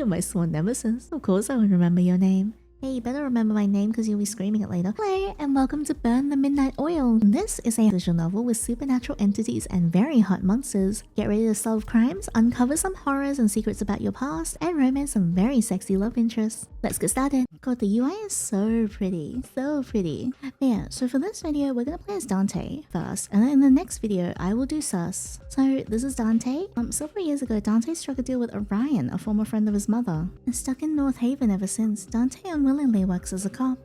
You're my sworn nemesis. Of course I would remember your name. Hey, you better remember my name because you'll be screaming it later. Hello, and welcome to Burn the Midnight Oil. This is a visual novel with supernatural entities and very hot monsters. Get ready to solve crimes, uncover some horrors and secrets about your past, and romance some very sexy love interests. Let's get started. God, the UI is so pretty. So pretty. But yeah, so for this video, we're gonna play as Dante first, and then in the next video, I will do Circe. So this is Dante. Several years ago, Dante struck a deal with Orion, a former friend of his mother. And stuck in North Haven ever since, Dante unwillingly works as a cop.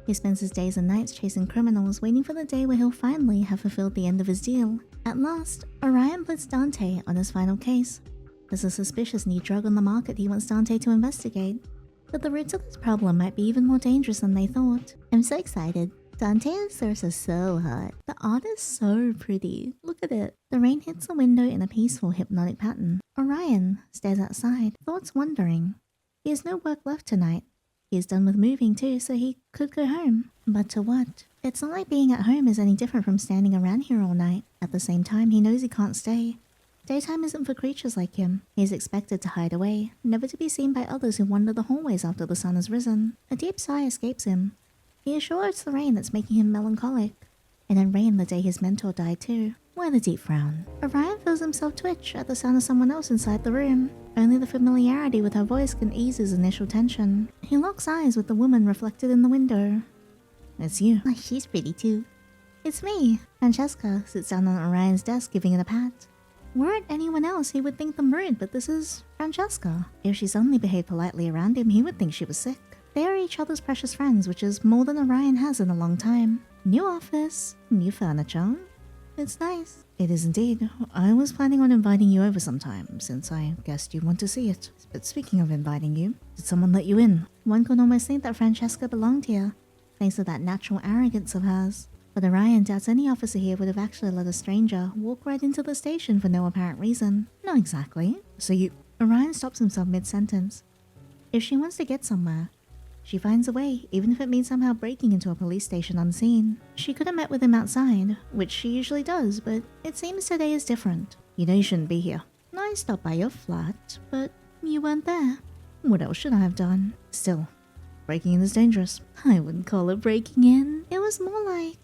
He spends his days and nights chasing criminals, waiting for the day where he'll finally have fulfilled the end of his deal. At last, Orion puts Dante on his final case. There's a suspicious new drug on the market he wants Dante to investigate. But the roots of this problem might be even more dangerous than they thought. I'm so excited. Dante and Circe are so hot. The art is so pretty. Look at it. The rain hits the window in a peaceful, hypnotic pattern. Orion stares outside, thoughts wandering. He has no work left tonight. He is done with moving too, so he could go home. But to what? It's not like being at home is any different from standing around here all night. At the same time, he knows he can't stay. Daytime isn't for creatures like him. He is expected to hide away, never to be seen by others who wander the hallways after the sun has risen. A deep sigh escapes him. He is sure it's the rain that's making him melancholic. It had rained the day his mentor died too. With a deep frown. Orion feels himself twitch at the sound of someone else inside the room. Only the familiarity with her voice can ease his initial tension. He locks eyes with the woman reflected in the window. It's you. Oh, she's pretty too. It's me. Francesca sits down on Orion's desk, giving it a pat. Were it anyone else, he would think them rude, but this is Francesca. If she suddenly behaved politely around him, he would think she was sick. They are each other's precious friends, which is more than Orion has in a long time. New office, new furniture. It's nice. It is indeed. I was planning on inviting you over sometime, since I guessed you'd want to see it. But speaking of inviting you, did someone let you in? One could almost think that Francesca belonged here, thanks to that natural arrogance of hers. But Orion doubts any officer here would have actually let a stranger walk right into the station for no apparent reason. Not exactly. So Orion stops himself mid-sentence. If she wants to get somewhere, she finds a way, even if it means somehow breaking into a police station unseen. She could have met with him outside, which she usually does, but it seems today is different. You know you shouldn't be here. I stopped by your flat, but you weren't there. What else should I have done? Still, breaking in is dangerous. I wouldn't call it breaking in. It was more like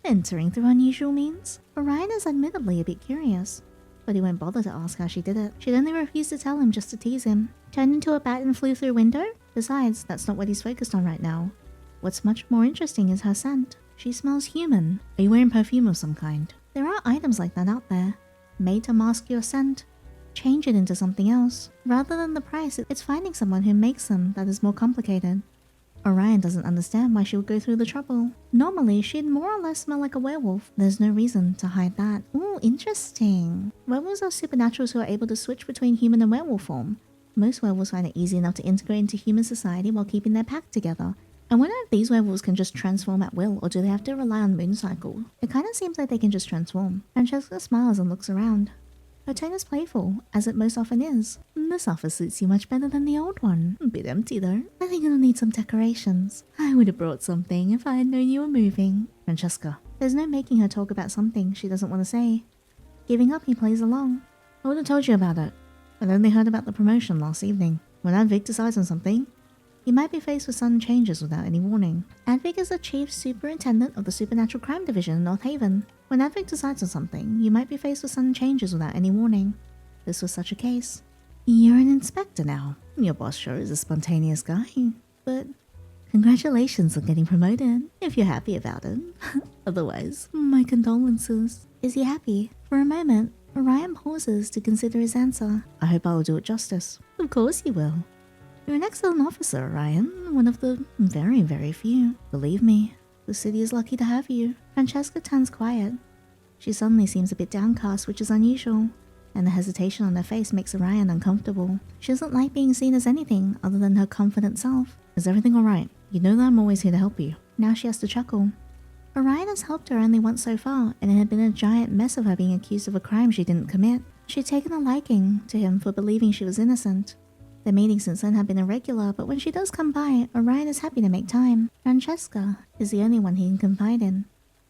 entering through unusual means. Orion is admittedly a bit curious, but he won't bother to ask how she did it. She'd only refuse to tell him just to tease him. Turned into a bat and flew through a window? Besides, that's not what he's focused on right now. What's much more interesting is her scent. She smells human. Are you wearing perfume of some kind? There are items like that out there, made to mask your scent. Change it into something else. Rather than the price, it's finding someone who makes them that is more complicated. Orion doesn't understand why she would go through the trouble. Normally, she'd more or less smell like a werewolf. There's no reason to hide that. Ooh, interesting. Werewolves are supernaturals who are able to switch between human and werewolf form. Most werewolves find it easy enough to integrate into human society while keeping their pack together. I wonder if these werewolves can just transform at will, or do they have to rely on moon cycle? It kind of seems like they can just transform. Francesca smiles and looks around. Her tone is playful, as it most often is. This office suits you much better than the old one. A bit empty though. I think it'll need some decorations. I would have brought something if I had known you were moving. Francesca. There's no making her talk about something she doesn't want to say. Giving up, he plays along. I would have told you about it. I'd only heard about the promotion last evening. When Advik decides on something, he might be faced with sudden changes without any warning. Advik is the chief superintendent of the Supernatural Crime Division in North Haven. When Advik decides on something, you might be faced with sudden changes without any warning. This was such a case. You're an inspector now. Your boss sure is a spontaneous guy, but congratulations on getting promoted, if you're happy about it. Otherwise, my condolences. Is he happy? For a moment, Orion pauses to consider his answer. I hope I will do it justice. Of course you will. You're an excellent officer, Orion. One of the very, very few. Believe me, the city is lucky to have you. Francesca turns quiet. She suddenly seems a bit downcast, which is unusual, and the hesitation on her face makes Orion uncomfortable. She doesn't like being seen as anything other than her confident self. Is everything alright? You know that I'm always here to help you. Now she has to chuckle. Orion has helped her only once so far, and it had been a giant mess of her being accused of a crime she didn't commit. She'd taken a liking to him for believing she was innocent. The meetings since then have been irregular, but when she does come by, Orion is happy to make time. Francesca is the only one he can confide in.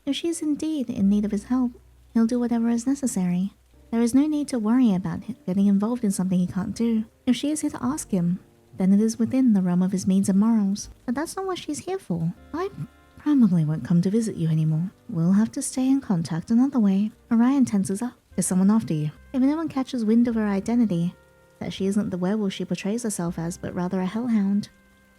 If she is indeed in need of his help, he'll do whatever is necessary. There is no need to worry about getting involved in something he can't do. If she is here to ask him, then it is within the realm of his means and morals. But that's not what she's here for. I probably won't come to visit you anymore. We'll have to stay in contact another way. Orion tenses up. Is someone after you? If anyone catches wind of her identity, that she isn't the werewolf she portrays herself as, but rather a hellhound,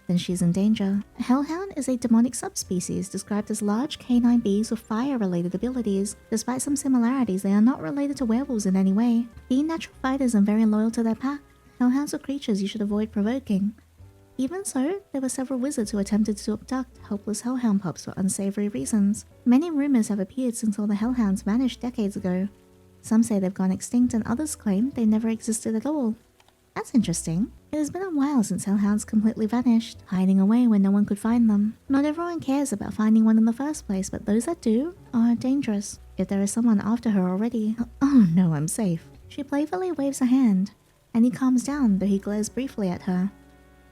then she's in danger. A hellhound is a demonic subspecies described as large canine beings with fire-related abilities. Despite some similarities, they are not related to werewolves in any way. Being natural fighters and very loyal to their pack, hellhounds are creatures you should avoid provoking. Even so, there were several wizards who attempted to abduct helpless hellhound pups for unsavory reasons. Many rumors have appeared since all the hellhounds vanished decades ago. Some say they've gone extinct and others claim they never existed at all. That's interesting. It has been a while since hellhounds completely vanished, hiding away when no one could find them. Not everyone cares about finding one in the first place, but those that do are dangerous. If there is someone after her already... Oh no, I'm safe. She playfully waves her hand, and he calms down, though he glares briefly at her.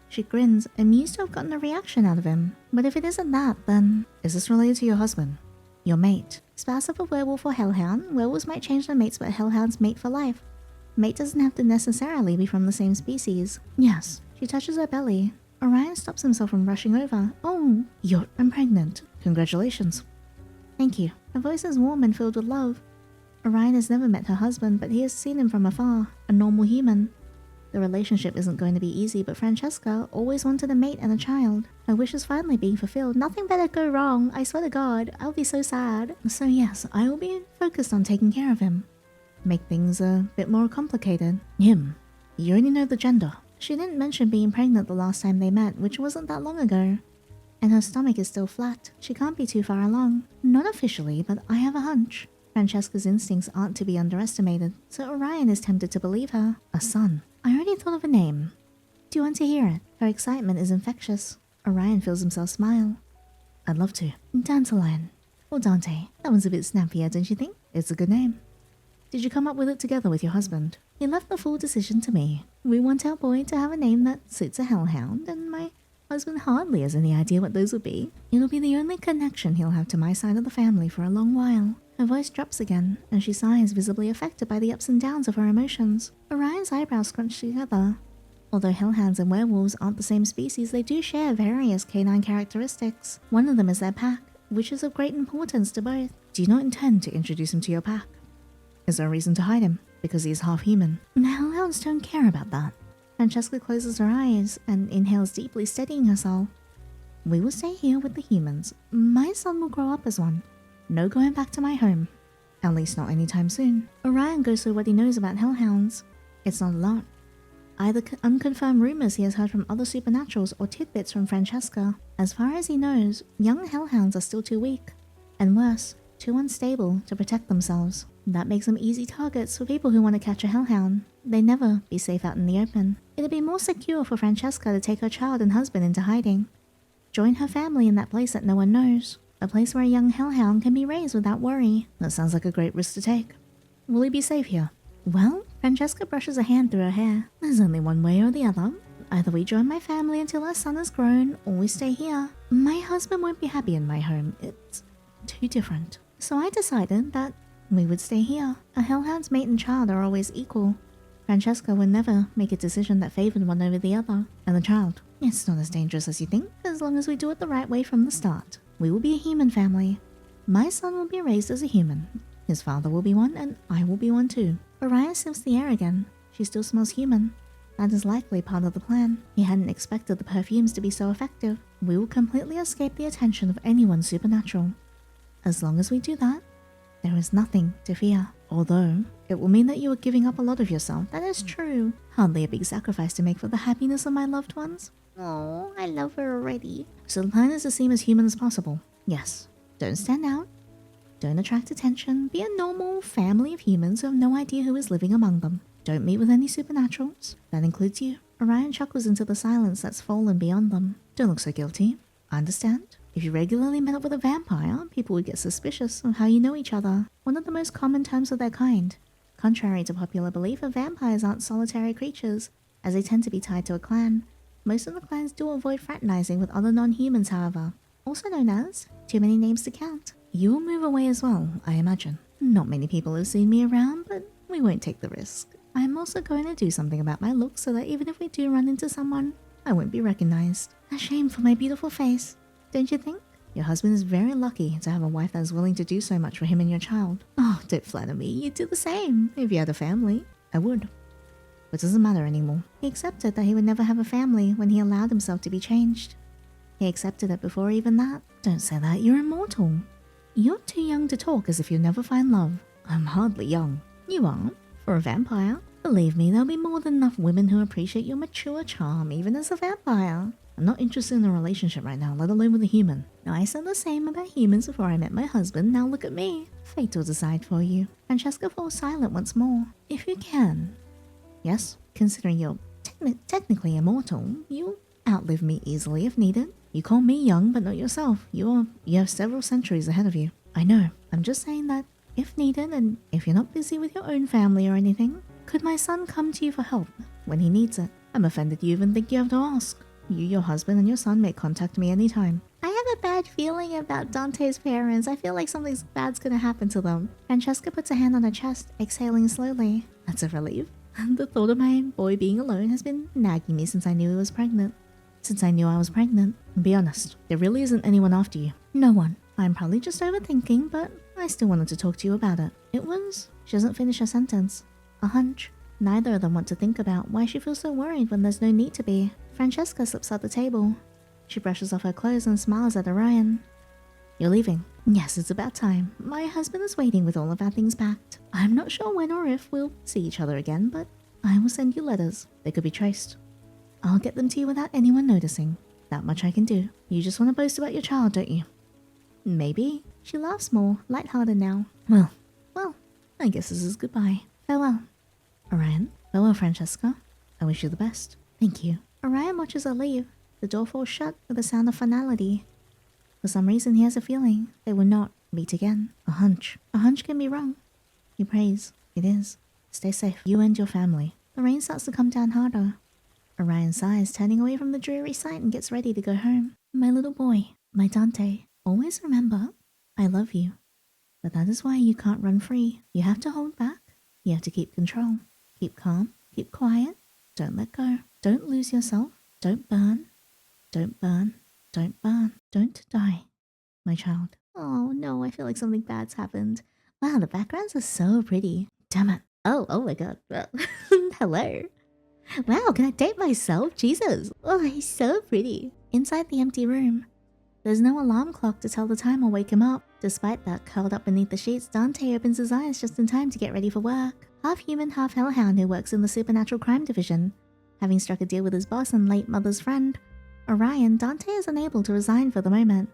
She grins, amused to have gotten a reaction out of him. But if it isn't that, then... Is this related to your husband? Your mate. Spouse of a werewolf or hellhound, werewolves might change their mates, but hellhounds mate for life. Mate doesn't have to necessarily be from the same species. Yes. She touches her belly. Orion stops himself from rushing over. Oh, I'm pregnant. Congratulations. Thank you. Her voice is warm and filled with love. Orion has never met her husband, but he has seen him from afar, a normal human. The relationship isn't going to be easy, but Francesca always wanted a mate and a child. Her wish is finally being fulfilled. Nothing better go wrong. I swear to God, I'll be so sad. So yes, I will be focused on taking care of him. Make things a bit more complicated. Him. You only know the gender. She didn't mention being pregnant the last time they met, which wasn't that long ago. And her stomach is still flat. She can't be too far along. Not officially, but I have a hunch. Francesca's instincts aren't to be underestimated, so Orion is tempted to believe her. A son. I already thought of a name. Do you want to hear it? Her excitement is infectious. Orion feels himself smile. I'd love to. Dandelion. Or Dante. That one's a bit snappier, don't you think? It's a good name. Did you come up with it together with your husband? He left the full decision to me. We want our boy to have a name that suits a hellhound, and my husband hardly has any idea what those would be. It'll be the only connection he'll have to my side of the family for a long while. Her voice drops again, and she sighs, visibly affected by the ups and downs of her emotions. Orion's eyebrows scrunch together. Although hellhounds and werewolves aren't the same species, they do share various canine characteristics. One of them is their pack, which is of great importance to both. Do you not intend to introduce him to your pack? Is there a reason to hide him? Because he is half human. Hellhounds don't care about that. Francesca closes her eyes and inhales deeply, steadying herself. We will stay here with the humans. My son will grow up as one. No going back to my home. At least not anytime soon. Orion goes through what he knows about hellhounds. It's not a lot. Either unconfirmed rumors he has heard from other supernaturals or tidbits from Francesca. As far as he knows, young hellhounds are still too weak. And worse, too unstable to protect themselves. That makes them easy targets for people who want to catch a hellhound. They'd never be safe out in the open. It'd be more secure for Francesca to take her child and husband into hiding. Join her family in that place that no one knows. A place where a young hellhound can be raised without worry. That sounds like a great risk to take. Will he be safe here? Well, Francesca brushes a hand through her hair. There's only one way or the other. Either we join my family until our son is grown, or we stay here. My husband won't be happy in my home. It's too different. So I decided that we would stay here. A hellhound's mate and child are always equal. Francesca would never make a decision that favored one over the other. And the child, it's not as dangerous as you think, as long as we do it the right way from the start. We will be a human family. My son will be raised as a human. His father will be one, and I will be one too. Orion sniffs the air again. She still smells human. That is likely part of the plan. He hadn't expected the perfumes to be so effective. We will completely escape the attention of anyone supernatural. As long as we do that, there is nothing to fear. Although, it will mean that you are giving up a lot of yourself. That is true. Hardly a big sacrifice to make for the happiness of my loved ones. Oh, I love her already. So the plan is to seem as human as possible. Yes. Don't stand out. Don't attract attention. Be a normal family of humans who have no idea who is living among them. Don't meet with any supernaturals. That includes you. Orion chuckles into the silence that's fallen beyond them. Don't look so guilty. I understand. If you regularly met up with a vampire, people would get suspicious of how you know each other. One of the most common terms of their kind. Contrary to popular belief, vampires aren't solitary creatures, as they tend to be tied to a clan. Most of the clans do avoid fraternizing with other non-humans, however. Also known as too many names to count. You will move away as well, I imagine. Not many people have seen me around, but we won't take the risk. I am also going to do something about my looks so that even if we do run into someone, I won't be recognized. A shame for my beautiful face, don't you think? Your husband is very lucky to have a wife that is willing to do so much for him and your child. Oh, don't flatter me. You'd do the same if you had a family. I would. But it doesn't matter anymore. He accepted that he would never have a family when he allowed himself to be changed. He accepted it before even that. Don't say that. You're immortal. You're too young to talk as if you'll never find love. I'm hardly young. You are. For a vampire. Believe me, there'll be more than enough women who appreciate your mature charm, even as a vampire. I'm not interested in a relationship right now, let alone with a human. Now, I said the same about humans before I met my husband. Now look at me. Fate will decide for you. Francesca falls silent once more. If you can. Yes, considering you're technically immortal, you'll outlive me easily if needed. You call me young, but not yourself. You have several centuries ahead of you. I know. I'm just saying that if needed, and if you're not busy with your own family or anything, could my son come to you for help when he needs it? I'm offended you even think you have to ask. You, your husband, and your son may contact me anytime. I have a bad feeling about Dante's parents. I feel like something bad's gonna happen to them. Francesca puts a hand on her chest, exhaling slowly. That's a relief. The thought of my boy being alone has been nagging me since I knew I was pregnant. Be honest, there really isn't anyone after you. No one. I'm probably just overthinking, but I still wanted to talk to you about it. It was... She doesn't finish her sentence. A hunch. Neither of them want to think about why she feels so worried when there's no need to be. Francesca slips at the table. She brushes off her clothes and smiles at Orion. You're leaving? Yes, it's about time. My husband is waiting with all of our things packed. I'm not sure when or if we'll see each other again, but I will send you letters. They could be traced. I'll get them to you without anyone noticing. That much I can do. You just want to boast about your child, don't you? Maybe. She laughs more, lighthearted now. Well, I guess this is goodbye. Farewell. Orion. Farewell, Francesca. I wish you the best. Thank you. Orion watches her leave. The door falls shut with a sound of finality. For some reason, he has a feeling they will not meet again. A hunch. A hunch can be wrong. He prays. It is. Stay safe, you and your family. The rain starts to come down harder. Orion sighs, turning away from the dreary sight and gets ready to go home. My little boy, my Dante, always remember, I love you. But that is why you can't run free. You have to hold back. You have to keep control. Keep calm. Keep quiet. Don't let go. Don't lose yourself. Don't burn. Don't burn. Don't burn. Don't die, my child. Oh no, I feel like something bad's happened. Wow, the backgrounds are so pretty. Damn it. Oh my god. Hello. Wow, can I date myself? Jesus. Oh, he's so pretty. Inside the empty room, there's no alarm clock to tell the time or wake him up. Despite that, curled up beneath the sheets, Dante opens his eyes just in time to get ready for work. Half human, half hellhound who works in the supernatural crime division. Having struck a deal with his boss and late mother's friend, Orion, Dante is unable to resign for the moment.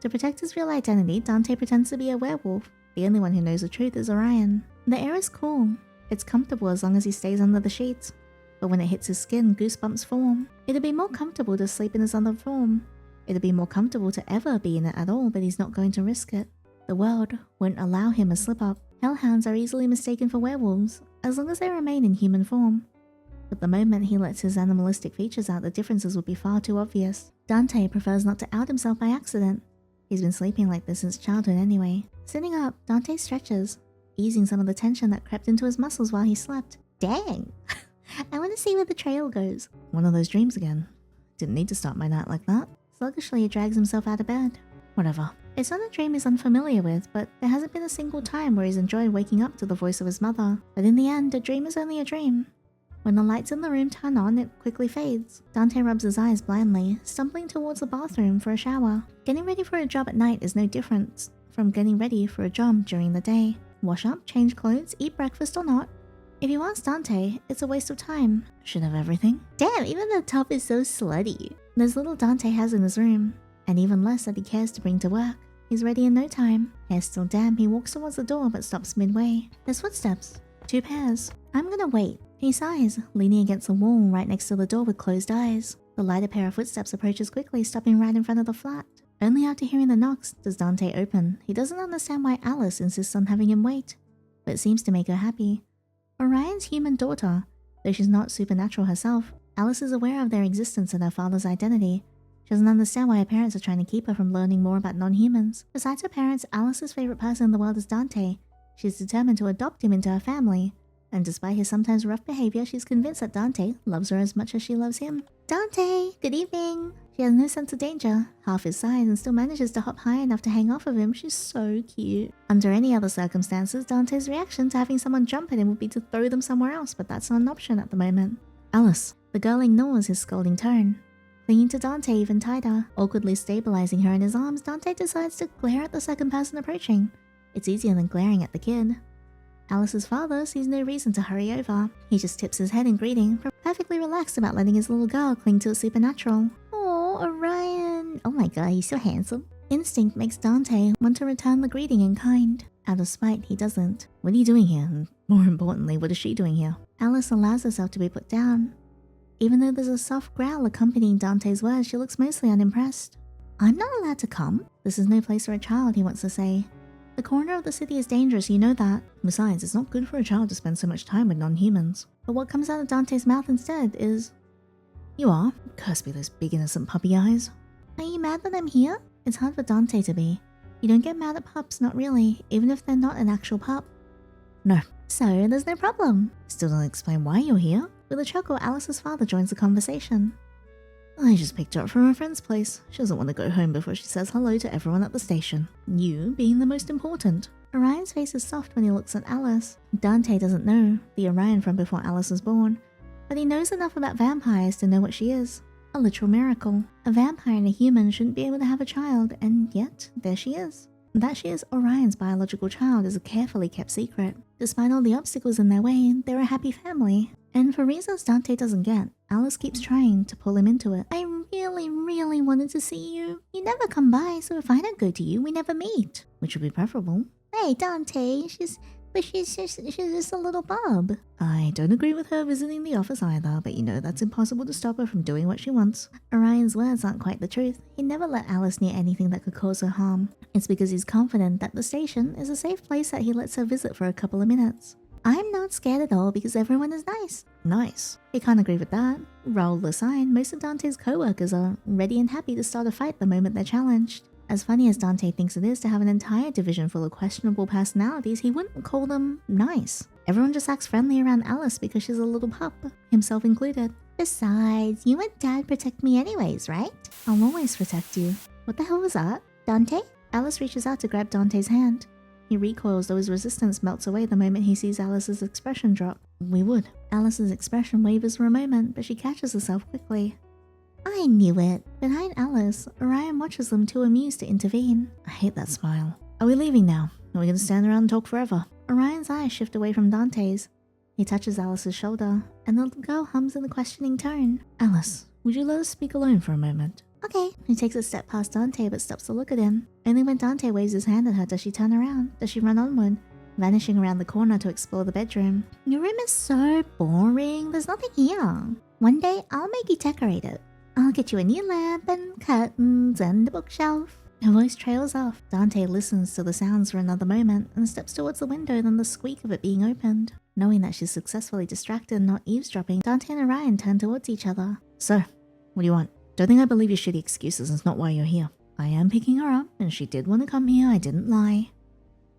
To protect his real identity, Dante pretends to be a werewolf. The only one who knows the truth is Orion. The air is cool. It's comfortable as long as he stays under the sheets. But when it hits his skin, goosebumps form. It'd be more comfortable to sleep in his other form. It'd be more comfortable to ever be in it at all, but he's not going to risk it. The world won't allow him a slip-up. Hellhounds are easily mistaken for werewolves, as long as they remain in human form. But the moment he lets his animalistic features out, the differences would be far too obvious. Dante prefers not to out himself by accident. He's been sleeping like this since childhood anyway. Sitting up, Dante stretches, easing some of the tension that crept into his muscles while he slept. Dang! I want to see where the trail goes. One of those dreams again. Didn't need to start my night like that. Sluggishly, he drags himself out of bed. Whatever. It's not a dream he's unfamiliar with, but there hasn't been a single time where he's enjoyed waking up to the voice of his mother. But in the end, a dream is only a dream. When the lights in the room turn on, it quickly fades. Dante rubs his eyes blindly, stumbling towards the bathroom for a shower. Getting ready for a job at night is no different from getting ready for a job during the day. Wash up, change clothes, eat breakfast or not. If you ask Dante, it's a waste of time. Should have everything. Damn, even the top is so slutty. There's little Dante has in his room, and even less that he cares to bring to work. He's ready in no time. Hair still damp, he walks towards the door but stops midway. There's footsteps. 2 pairs. I'm gonna wait. He sighs, leaning against the wall right next to the door with closed eyes. The lighter pair of footsteps approaches quickly, stopping right in front of the flat. Only after hearing the knocks does Dante open. He doesn't understand why Alice insists on having him wait, but it seems to make her happy. Orion's human daughter, though she's not supernatural herself, Alice is aware of their existence and her father's identity. She doesn't understand why her parents are trying to keep her from learning more about non-humans. Besides her parents, Alice's favorite person in the world is Dante. She's determined to adopt him into her family. And despite his sometimes rough behavior, she's convinced that Dante loves her as much as she loves him. Dante, good evening. She has no sense of danger, half his size, and still manages to hop high enough to hang off of him. She's so cute. Under any other circumstances, Dante's reaction to having someone jump at him would be to throw them somewhere else, but that's not an option at the moment. Alice. The girl ignores his scolding tone. Clinging to Dante even tighter, awkwardly stabilizing her in his arms, Dante decides to glare at the second person approaching. It's easier than glaring at the kid. Alice's father sees no reason to hurry over. He just tips his head in greeting, perfectly relaxed about letting his little girl cling to a supernatural. Oh, Orion! Oh my god, he's so handsome. Instinct makes Dante want to return the greeting in kind. Out of spite, he doesn't. What are you doing here? And more importantly, what is she doing here? Alice allows herself to be put down. Even though there's a soft growl accompanying Dante's words, she looks mostly unimpressed. I'm not allowed to come. This is no place for a child, he wants to say. The corner of the city is dangerous, you know that. Besides, it's not good for a child to spend so much time with non-humans. But what comes out of Dante's mouth instead is... You are? Curse be those big innocent puppy eyes. Are you mad that I'm here? It's hard for Dante to be. You don't get mad at pups, not really, even if they're not an actual pup. No. So, there's no problem. Still don't explain why you're here. With a chuckle, Alice's father joins the conversation. I just picked her up from her friend's place. She doesn't want to go home before she says hello to everyone at the station. You being the most important. Orion's face is soft when he looks at Alice. Dante doesn't know the Orion from before Alice was born, but he knows enough about vampires to know what she is. A literal miracle. A vampire and a human shouldn't be able to have a child, and yet, there she is. That she is Orion's biological child is a carefully kept secret. Despite all the obstacles in their way, they're a happy family. And for reasons Dante doesn't get, Alice keeps trying to pull him into it. I really wanted to see you. You never come by, so if I don't go to you, we never meet. Which would be preferable. Hey, Dante, she's just a little bub. I don't agree with her visiting the office either, but you know that's impossible to stop her from doing what she wants. Orion's words aren't quite the truth. He never let Alice near anything that could cause her harm. It's because he's confident that the station is a safe place that he lets her visit for a couple of minutes. I'm not scared at all because everyone is nice. Nice. He can't agree with that. Raoul aside, most of Dante's co-workers are ready and happy to start a fight the moment they're challenged. As funny as Dante thinks it is to have an entire division full of questionable personalities, he wouldn't call them nice. Everyone just acts friendly around Alice because she's a little pup, himself included. Besides, you and Dad protect me anyways, right? I'll always protect you. What the hell was that? Dante? Alice reaches out to grab Dante's hand. He recoils, though his resistance melts away the moment he sees Alice's expression drop. We would. Alice's expression wavers for a moment, but she catches herself quickly. I knew it. Behind Alice, Orion watches them, too amused to intervene. I hate that smile. Are we leaving now? Are we going to stand around and talk forever? Orion's eyes shift away from Dante's. He touches Alice's shoulder, and the little girl hums in a questioning tone. Alice, would you let us speak alone for a moment? Okay. He takes a step past Dante but stops to look at him. Only when Dante waves his hand at her does she turn around. Does she run onward, vanishing around the corner to explore the bedroom. Your room is so boring. There's nothing here. One day, I'll make you decorate it. I'll get you a new lamp and curtains and a bookshelf. Her voice trails off. Dante listens to the sounds for another moment and steps towards the window, then the squeak of it being opened. Knowing that she's successfully distracted and not eavesdropping, Dante and Orion turn towards each other. So, what do you want? Don't think I believe your shitty excuses. It's not why you're here. I am picking her up, and she did want to come here. I didn't lie.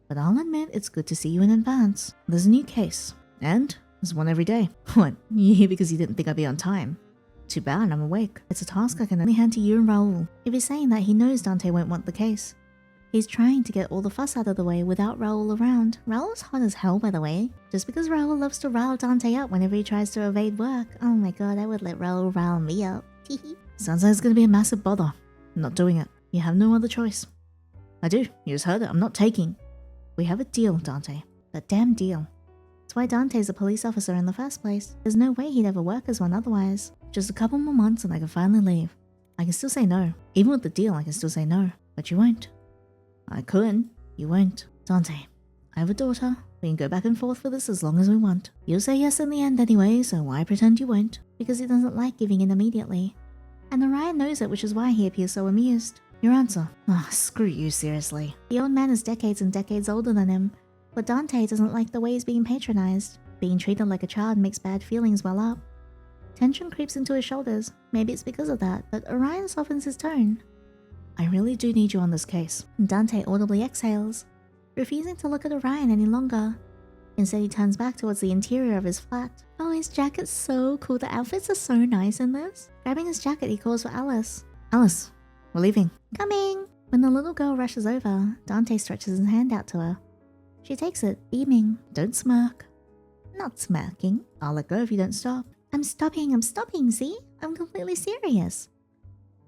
But I'll admit it's good to see you in advance. There's a new case. And there's one every day. What? You here because you didn't think I'd be on time? Too bad, I'm awake. It's a task I can only hand to you and Raoul. If he's saying that, he knows Dante won't want the case. He's trying to get all the fuss out of the way without Raoul around. Raoul's hot as hell, by the way. Just because Raoul loves to rile Dante up whenever he tries to evade work. Oh my god, I would let Raoul rile me up. Sounds like it's gonna be a massive bother. I'm not doing it. You have no other choice. I do. You just heard it. I'm not taking. We have a deal, Dante. A damn deal. That's why Dante's a police officer in the first place. There's no way he'd ever work as one otherwise. Just a couple more months and I can finally leave. I can still say no. Even with the deal, I can still say no. But you won't. I could. You won't. Dante, I have a daughter. We can go back and forth for this as long as we want. You'll say yes in the end anyway, so why pretend you won't? Because he doesn't like giving in immediately. And Orion knows it, which is why he appears so amused. Your answer? Ah, screw you, seriously. The old man is decades and decades older than him, but Dante doesn't like the way he's being patronized. Being treated like a child makes bad feelings well up. Tension creeps into his shoulders. Maybe it's because of that, but Orion softens his tone. I really do need you on this case. Dante audibly exhales, refusing to look at Orion any longer. Instead, he turns back towards the interior of his flat. Oh, his jacket's so cool. The outfits are so nice in this. Grabbing his jacket, he calls for Alice. Alice, we're leaving. Coming! When the little girl rushes over, Dante stretches his hand out to her. She takes it, beaming. Don't smirk. Not smirking. I'll let go if you don't stop. I'm stopping, see? I'm completely serious.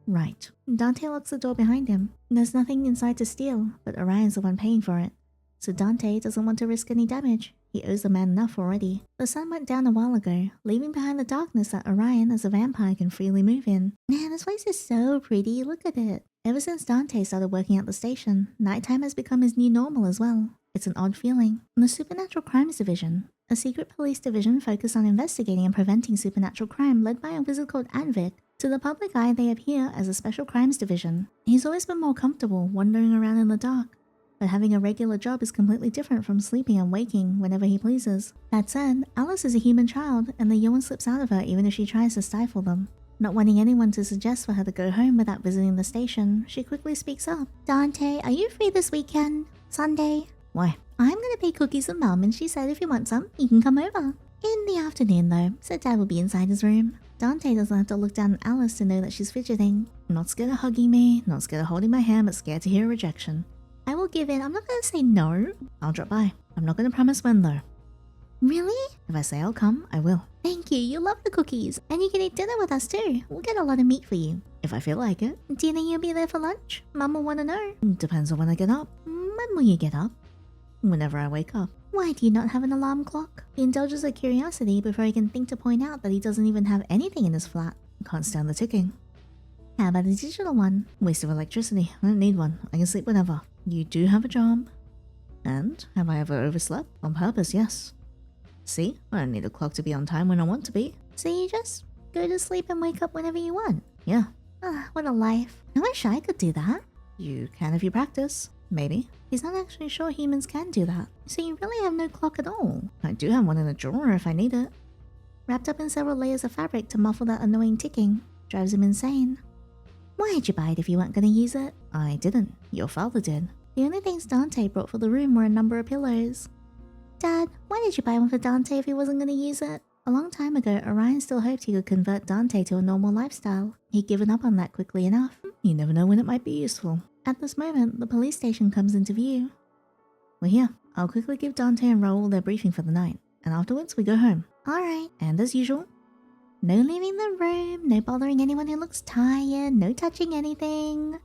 Right. Dante locks the door behind him. There's nothing inside to steal, but Orion's the one paying for it. So Dante doesn't want to risk any damage. He owes the man enough already. The sun went down a while ago, leaving behind the darkness that Orion as a vampire can freely move in. Man, this place is so pretty, look at it. Ever since Dante started working at the station, nighttime has become his new normal as well. It's an odd feeling. The Supernatural Crimes Division, a secret police division focused on investigating and preventing supernatural crime led by a wizard called Advic. To the public eye, they appear as a special crimes division. He's always been more comfortable wandering around in the dark, but having a regular job is completely different from sleeping and waking whenever he pleases. That said, Alice is a human child, and the yawn slips out of her even if she tries to stifle them. Not wanting anyone to suggest for her to go home without visiting the station, she quickly speaks up. Dante, are you free this weekend? Sunday? Why? I'm gonna bake cookies with Mum, and she said if you want some, you can come over. In the afternoon though, so Dad will be inside his room. Dante doesn't have to look down at Alice to know that she's fidgeting. I'm not scared of hugging me, not scared of holding my hand, but scared to hear rejection. I will give in. I'm not gonna say no. I'll drop by. I'm not gonna promise when though. Really? If I say I'll come, I will. Thank you. You love the cookies. And you can eat dinner with us too. We'll get a lot of meat for you. If I feel like it. Do you think you'll be there for lunch? Mum will want to know. Depends on when I get up. When will you get up? Whenever I wake up. Why do you not have an alarm clock? He indulges her curiosity before he can think to point out that he doesn't even have anything in his flat. Can't stand the ticking. How about a digital one? Waste of electricity. I don't need one. I can sleep whenever. You do have a job. And have I ever overslept? On purpose, yes. See? I don't need a clock to be on time when I want to be. So you just go to sleep and wake up whenever you want? Yeah. Ah, what a life. I wish I could do that. You can if you practice. Maybe. He's not actually sure humans can do that. So you really have no clock at all. I do have one in a drawer if I need it. Wrapped up in several layers of fabric to muffle that annoying ticking. Drives him insane. Why'd you buy it if you weren't gonna use it? I didn't. Your father did. The only things Dante brought for the room were a number of pillows. Dad, why did you buy one for Dante if he wasn't gonna use it? A long time ago, Orion still hoped he could convert Dante to a normal lifestyle. He'd given up on that quickly enough. You never know when it might be useful. At this moment, the police station comes into view. We're here. I'll quickly give Dante and Raoul their briefing for the night, and afterwards we go home. Alright. And as usual, no leaving the room, no bothering anyone who looks tired, no touching anything.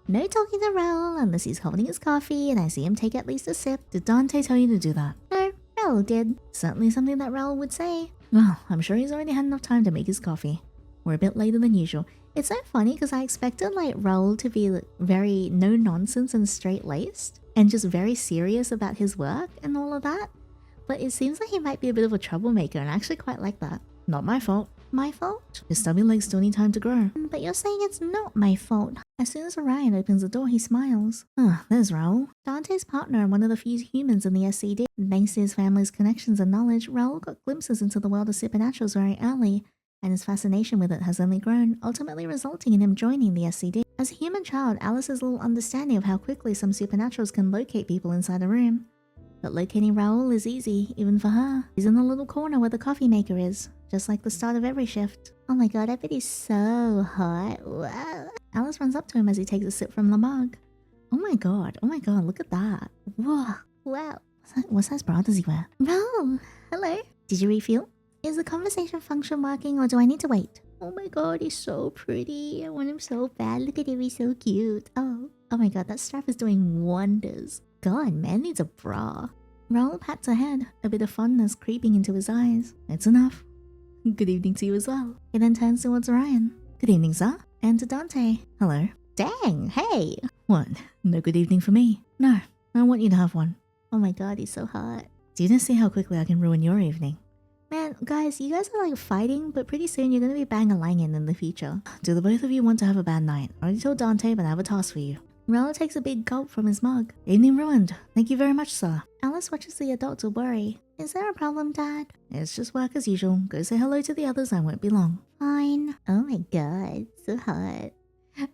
No talking to Raoul unless he's holding his coffee and I see him take at least a sip. Did Dante tell you to do that? No, Raoul did. Certainly something that Raoul would say. Well, I'm sure he's already had enough time to make his coffee. We're a bit later than usual. It's so funny because I expected Raoul to be very no-nonsense and straight-laced and just very serious about his work and all of that. But it seems like he might be a bit of a troublemaker and I actually quite like that. Not my fault. My fault? His stubby legs still need time to grow. But you're saying it's not my fault. As soon as Orion opens the door, he smiles. Ah, there's Raoul. Dante's partner and one of the few humans in the SCD. Thanks to his family's connections and knowledge, Raoul got glimpses into the world of supernaturals very early, and his fascination with it has only grown, ultimately resulting in him joining the SCD. As a human child, Alice has little understanding of how quickly some supernaturals can locate people inside a room. But locating Raoul is easy, even for her. He's in the little corner where the coffee maker is, just like the start of every shift. Oh my god, I bet he's so hot. Wow. Alice runs up to him as he takes a sip from the mug. Oh my god, look at that. Whoa, wow. What size bra does he wear? Raoul, hello. Did you refuel? Is the conversation function working or do I need to wait? Oh my god, he's so pretty. I want him so bad. Look at him, he's so cute. Oh my god, that strap is doing wonders. God, man needs a bra. Raoul pats her head, a bit of fondness creeping into his eyes. It's enough. Good evening to you as well. He then turns towards Orion. Good evening, sir. And to Dante. Hello. Dang, hey. What? No good evening for me? No, I want you to have one. Oh my god, he's so hot. Do you just see how quickly I can ruin your evening? Man, guys, you guys are fighting, but pretty soon you're gonna be bang-a-langing in the future. Do the both of you want to have a bad night? I already told Dante, but I have a task for you. Raoul takes a big gulp from his mug. Evening ruined. Thank you very much, sir. Alice watches the adult to worry. Is there a problem, Dad? It's just work as usual. Go say hello to the others, I won't be long. Fine. Oh my god, so hot.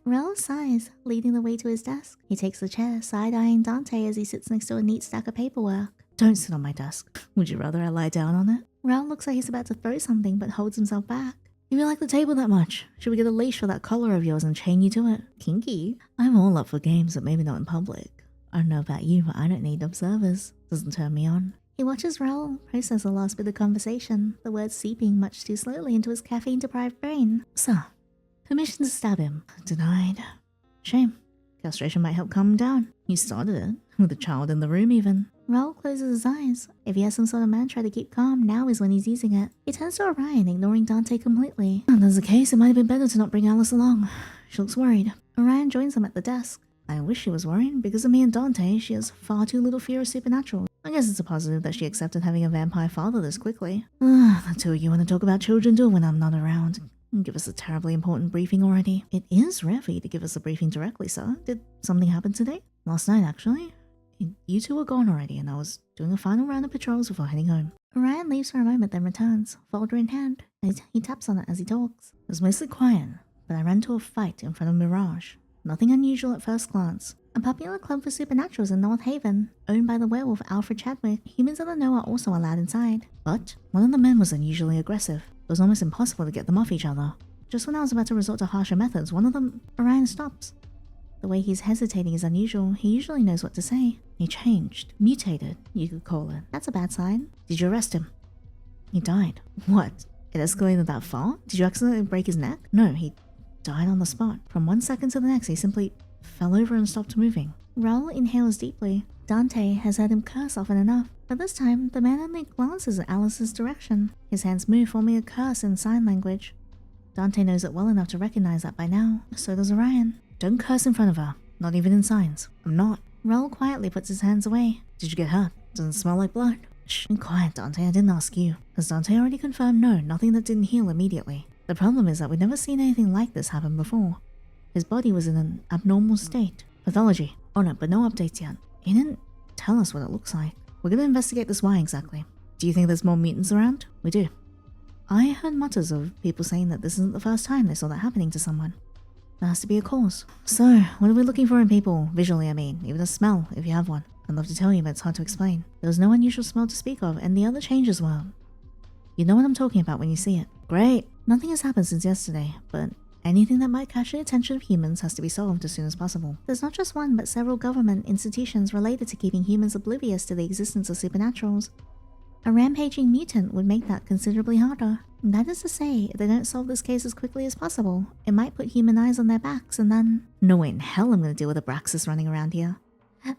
Raoul sighs, leading the way to his desk. He takes the chair, side-eyeing Dante as he sits next to a neat stack of paperwork. Don't sit on my desk. Would you rather I lie down on it? Raoul looks like he's about to throw something but holds himself back. If you like the table that much, should we get a leash for that collar of yours and chain you to it? Kinky? I'm all up for games, but maybe not in public. I don't know about you, but I don't need observers. Doesn't turn me on. He watches Raoul process the last bit of conversation, the words seeping much too slowly into his caffeine-deprived brain. Sir, permission to stab him. Denied. Shame. Castration might help calm him down. You started it, with a child in the room even. Raoul closes his eyes. If he has some sort of mantra to keep calm, now is when he's using it. He turns to Orion, ignoring Dante completely. If that's the case, it might have been better to not bring Alice along. She looks worried. Orion joins them at the desk. I wish she was worried. Because of me and Dante, she has far too little fear of supernatural. I guess it's a positive that she accepted having a vampire father this quickly. The two of you want to talk about children do when I'm not around. Give us a terribly important briefing already. It is rare for you to give us a briefing directly, sir. Did something happen today? Last night, actually. You two were gone already, and I was doing a final round of patrols before heading home. Orion leaves for a moment, then returns, folder in hand. He taps on it as he talks. It was mostly quiet, but I ran to a fight in front of Mirage. Nothing unusual at first glance. A popular club for supernaturals in North Haven, owned by the werewolf Alfred Chadwick. Humans of the know are also allowed inside. But one of the men was unusually aggressive. It was almost impossible to get them off each other. Just when I was about to resort to harsher methods, one of them, Orion, stops. The way he's hesitating is unusual. He usually knows what to say. He changed. Mutated, you could call it. That's a bad sign. Did you arrest him? He died. What? It escalated that far? Did you accidentally break his neck? No, he died on the spot. From 1 second to the next, he simply fell over and stopped moving. Raoul inhales deeply. Dante has heard him curse often enough, but this time, the man only glances at Alice's direction. His hands move, forming a curse in sign language. Dante knows it well enough to recognize that by now. So does Orion. Don't curse in front of her. Not even in signs. I'm not. Raoul quietly puts his hands away. Did you get hurt? Doesn't smell like blood. Shh, be quiet, Dante. I didn't ask you. As Dante already confirmed, no, nothing that didn't heal immediately. The problem is that we've never seen anything like this happen before. His body was in an abnormal state. Pathology. On it, but no updates yet. He didn't tell us what it looks like. We're gonna investigate this why exactly. Do you think there's more mutants around? We do. I heard mutters of people saying that this isn't the first time they saw that happening to someone. There has to be a cause. So, what are we looking for in people? Visually, I mean. Even a smell, if you have one. I'd love to tell you, but it's hard to explain. There was no unusual smell to speak of, and the other changes were... You know what I'm talking about when you see it. Great. Nothing has happened since yesterday, but anything that might catch the attention of humans has to be solved as soon as possible. There's not just one, but several government institutions related to keeping humans oblivious to the existence of supernaturals. A rampaging mutant would make that considerably harder. That is to say, if they don't solve this case as quickly as possible, it might put human eyes on their backs and then... No way in hell I'm gonna deal with Abraxas running around here.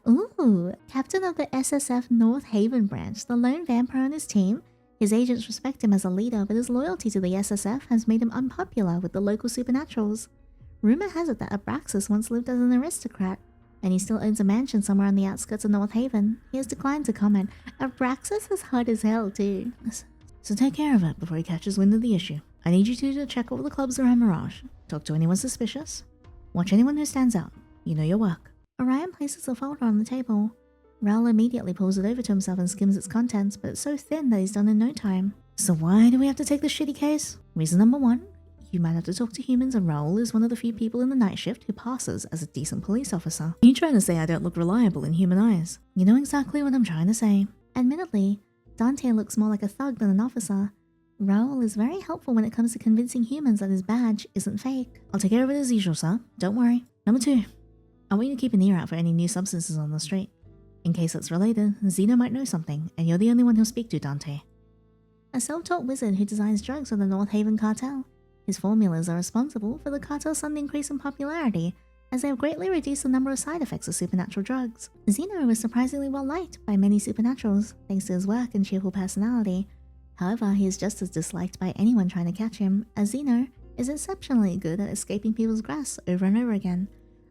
Ooh, captain of the SSF North Haven branch, the lone vampire on his team. His agents respect him as a leader, but his loyalty to the SSF has made him unpopular with the local supernaturals. Rumor has it that Abraxas once lived as an aristocrat, and he still owns a mansion somewhere on the outskirts of North Haven. He has declined to comment. Abraxas is hot as hell too. So take care of it before he catches wind of the issue. I need you two to check all the clubs around Mirage. Talk to anyone suspicious. Watch anyone who stands out. You know your work. Orion places a folder on the table. Raoul immediately pulls it over to himself and skims its contents, but it's so thin that he's done in no time. So why do we have to take this shitty case? Reason number one, you might have to talk to humans, and Raoul is one of the few people in the night shift who passes as a decent police officer. Are you trying to say I don't look reliable in human eyes? You know exactly what I'm trying to say. Admittedly, Dante looks more like a thug than an officer. Raoul is very helpful when it comes to convincing humans that his badge isn't fake. I'll take care of it as usual, sir. Don't worry. Number two, I want you to keep an ear out for any new substances on the street. In case it's related, Zeno might know something, and you're the only one he'll speak to, Dante. A self-taught wizard who designs drugs for the North Haven cartel. His formulas are responsible for the cartel's sudden increase in popularity, as they have greatly reduced the number of side effects of supernatural drugs. Zeno is surprisingly well liked by many supernaturals, thanks to his work and cheerful personality. However, he is just as disliked by anyone trying to catch him, as Zeno is exceptionally good at escaping people's grasp over and over again.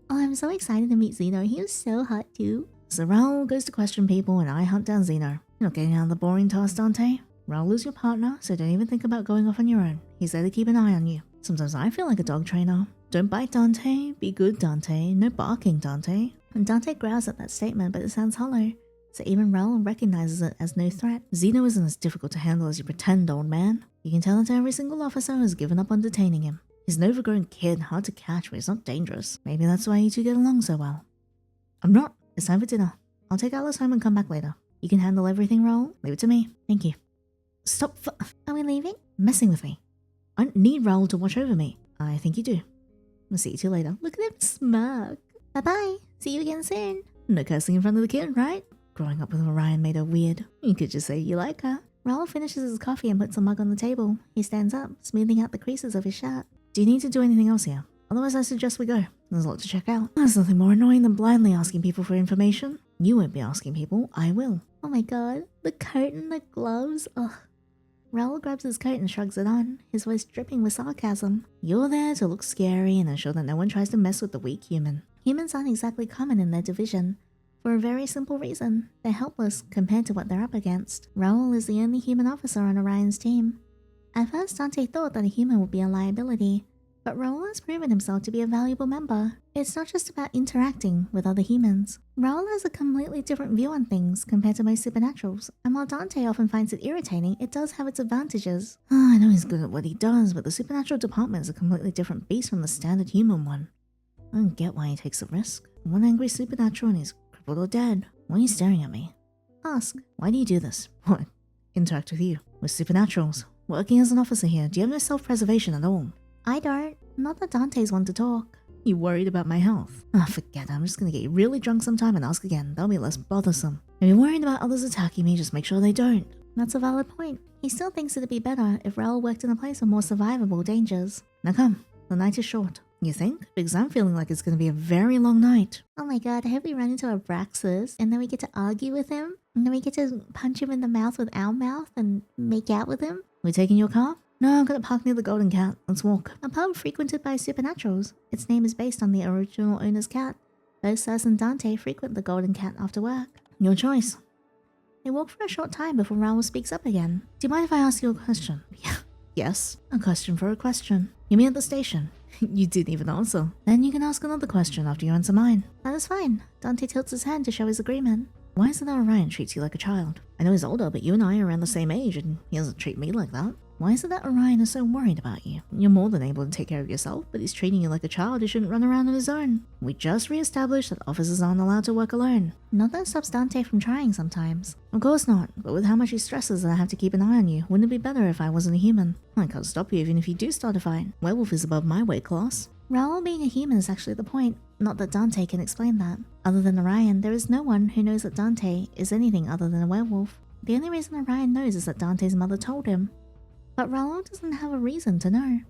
Oh, I'm so excited to meet Zeno. He is so hot too. So Raoul goes to question people and I hunt down Zeno. You're not getting out of the boring task, Dante. Raoul is your partner, so don't even think about going off on your own. He's there to keep an eye on you. Sometimes I feel like a dog trainer. Don't bite, Dante. Be good, Dante. No barking, Dante. And Dante growls at that statement, but it sounds hollow. So even Raoul recognizes it as no threat. Zeno isn't as difficult to handle as you pretend, old man. You can tell that every single officer has given up on detaining him. He's an overgrown kid, hard to catch, but he's not dangerous. Maybe that's why you two get along so well. I'm not. It's time for dinner. I'll take Alice home and come back later. You can handle everything, Raoul. Leave it to me. Thank you. Stop. Are we leaving? Messing with me. I don't need Raoul to watch over me. I think you do. I'll see you two later. Look at him smirk. Bye-bye. See you again soon. No cursing in front of the kid, right? Growing up with Orion made her weird. You could just say you like her. Raoul finishes his coffee and puts a mug on the table. He stands up, smoothing out the creases of his shirt. Do you need to do anything else here? Otherwise, I suggest we go. There's a lot to check out. There's nothing more annoying than blindly asking people for information. You won't be asking people. I will. Oh my god. The coat and the gloves. Ugh. Raoul grabs his coat and shrugs it on, his voice dripping with sarcasm. You're there to look scary and ensure that no one tries to mess with the weak human. Humans aren't exactly common in their division. For a very simple reason. They're helpless compared to what they're up against. Raoul is the only human officer on Orion's team. At first, Dante thought that a human would be a liability, but Raoul has proven himself to be a valuable member. It's not just about interacting with other humans. Raoul has a completely different view on things compared to most supernaturals, and while Dante often finds it irritating, it does have its advantages. I know he's good at what he does, but the supernatural department is a completely different beast from the standard human one. I don't get why he takes a risk. One angry supernatural and he's crippled or dead. Why are you staring at me? Ask, why do you do this? What? Interact with you. We're supernaturals. Working as an officer here, do you have no self-preservation at all? I don't. Not that Dante's one to talk. You worried about my health? Forget it. I'm just gonna get you really drunk sometime and ask again. That'll be less bothersome. If you're worried about others attacking me, just make sure they don't. That's a valid point. He still thinks it'd be better if Raoul worked in a place with more survivable dangers. Now come, the night is short. You think? Because I'm feeling like it's gonna be a very long night. Oh my god, I hope we run into Abraxas, and then we get to argue with him, and then we get to punch him in the mouth with our mouth and make out with him. We taking your car? No, I'm gonna park near the Golden Cat. Let's walk. A pub frequented by supernaturals. Its name is based on the original owner's cat. Both Circe and Dante frequent the Golden Cat after work. Your choice. They walk for a short time before Raoul speaks up again. Do you mind if I ask you a question? Yeah. Yes. A question for a question. You mean at the station? You didn't even answer. Then you can ask another question after you answer mine. That is fine. Dante tilts his hand to show his agreement. Why is it that Orion treats you like a child? I know he's older, but you and I are around the same age, and he doesn't treat me like that. Why is it that Orion is so worried about you? You're more than able to take care of yourself, but he's treating you like a child who shouldn't run around on his own. We just re-established that officers aren't allowed to work alone. Not that stops Dante from trying sometimes. Of course not, but with how much he stresses that I have to keep an eye on you, wouldn't it be better if I wasn't a human? I can't stop you even if you do start a fight. Werewolf is above my weight class. Raoul being a human is actually the point, not that Dante can explain that. Other than Orion, there is no one who knows that Dante is anything other than a werewolf. The only reason Orion knows is that Dante's mother told him. But Raoul doesn't have a reason to know.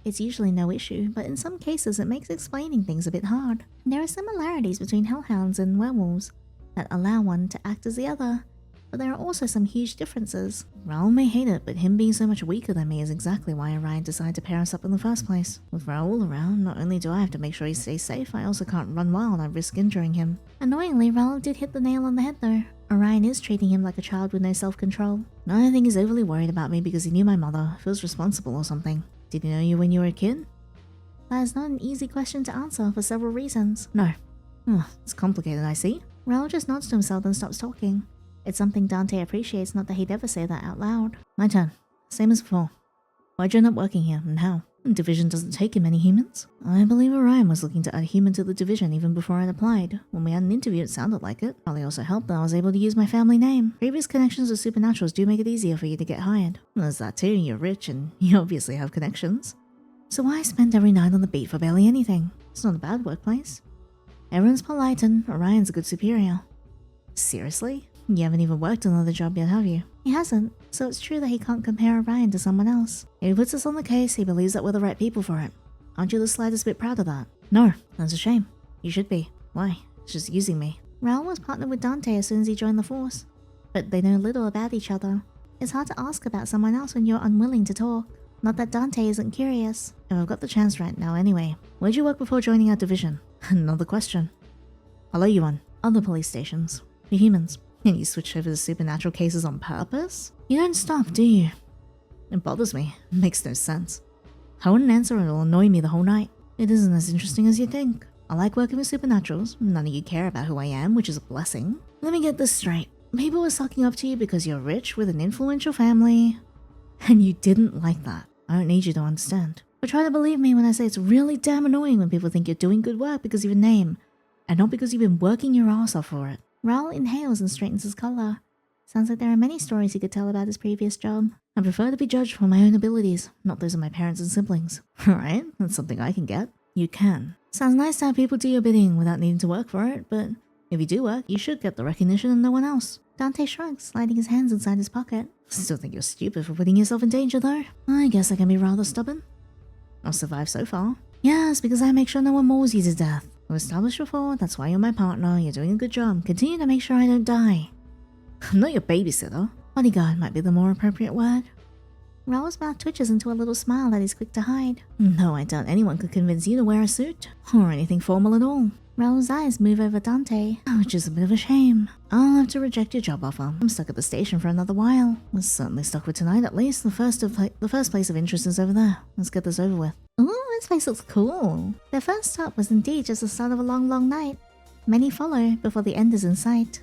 It's usually no issue, but in some cases it makes explaining things a bit hard. There are similarities between hellhounds and werewolves that allow one to act as the other, but there are also some huge differences. Raoul may hate it, but him being so much weaker than me is exactly why Orion decided to pair us up in the first place. With Raoul around, not only do I have to make sure he stays safe, I also can't run wild and risk injuring him. Annoyingly, Raoul did hit the nail on the head though. Orion is treating him like a child with no self-control. I don't think he's overly worried about me because he knew my mother, feels responsible or something. Did he know you when you were a kid? That is not an easy question to answer for several reasons. No. It's complicated, I see. Raoul just nods to himself and stops talking. It's something Dante appreciates, not that he'd ever say that out loud. My turn. Same as before. Why'd you end up working here, and how? Division doesn't take in many humans. I believe Orion was looking to add a human to the division even before I'd applied. When we had an interview, it sounded like it. Probably also helped that I was able to use my family name. Previous connections with supernaturals do make it easier for you to get hired. There's that too, you're rich and you obviously have connections. So why spend every night on the beat for barely anything? It's not a bad workplace. Everyone's polite and Orion's a good superior. Seriously? You haven't even worked another job yet, have you? He hasn't, so it's true that he can't compare Orion to someone else. If he puts us on the case, he believes that we're the right people for it. Aren't you the slightest bit proud of that? No, that's a shame. You should be. Why? It's just using me. Raoul was partnered with Dante as soon as he joined the force, but they know little about each other. It's hard to ask about someone else when you're unwilling to talk. Not that Dante isn't curious. And I've got the chance right now anyway. Where'd you work before joining our division? Another question. I'll let you on. Other police stations. For humans. And you switch over to supernatural cases on purpose? You don't stop, do you? It bothers me. It makes no sense. I wouldn't answer and it'll annoy me the whole night. It isn't as interesting as you think. I like working with supernaturals. None of you care about who I am, which is a blessing. Let me get this straight. People were sucking up to you because you're rich with an influential family. And you didn't like that. I don't need you to understand. But try to believe me when I say it's really damn annoying when people think you're doing good work because of your name, and not because you've been working your ass off for it. Raoul inhales and straightens his collar. Sounds like there are many stories he could tell about his previous job. I prefer to be judged for my own abilities, not those of my parents and siblings. Alright, that's something I can get. You can. Sounds nice to have people do your bidding without needing to work for it, but if you do work, you should get the recognition and no one else. Dante shrugs, sliding his hands inside his pocket. Still think you're stupid for putting yourself in danger though. I guess I can be rather stubborn. I've survived so far. Yes, because I make sure no one mauls you to death. We've established before, that's why you're my partner, you're doing a good job. Continue to make sure I don't die. I'm not your babysitter. Bodyguard might be the more appropriate word. Raul's mouth twitches into a little smile that he's quick to hide. No, I doubt anyone could convince you to wear a suit, or anything formal at all. Raul's eyes move over Dante, which is a bit of a shame. I'll have to reject your job offer. I'm stuck at the station for another while. We're certainly stuck for tonight at least. The first place of interest is over there. Let's get this over with. Ooh, this place looks cool. Their first stop was indeed just the start of a long, long night. Many follow before the end is in sight.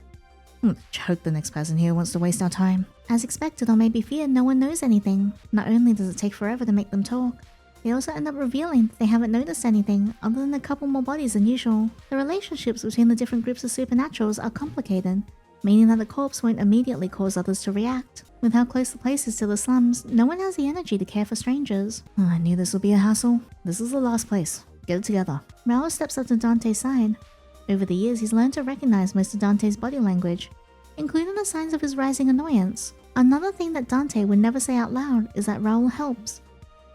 Choke the next person here wants to waste our time. As expected or maybe feared, no one knows anything. Not only does it take forever to make them talk, they also end up revealing that they haven't noticed anything other than a couple more bodies than usual. The relationships between the different groups of supernaturals are complicated, meaning that the corpse won't immediately cause others to react. With how close the place is to the slums, no one has the energy to care for strangers. I knew this would be a hassle. This is the last place. Get it together. Raul steps up to Dante's side. Over the years, he's learned to recognize most of Dante's body language, including the signs of his rising annoyance. Another thing that Dante would never say out loud is that Raul helps.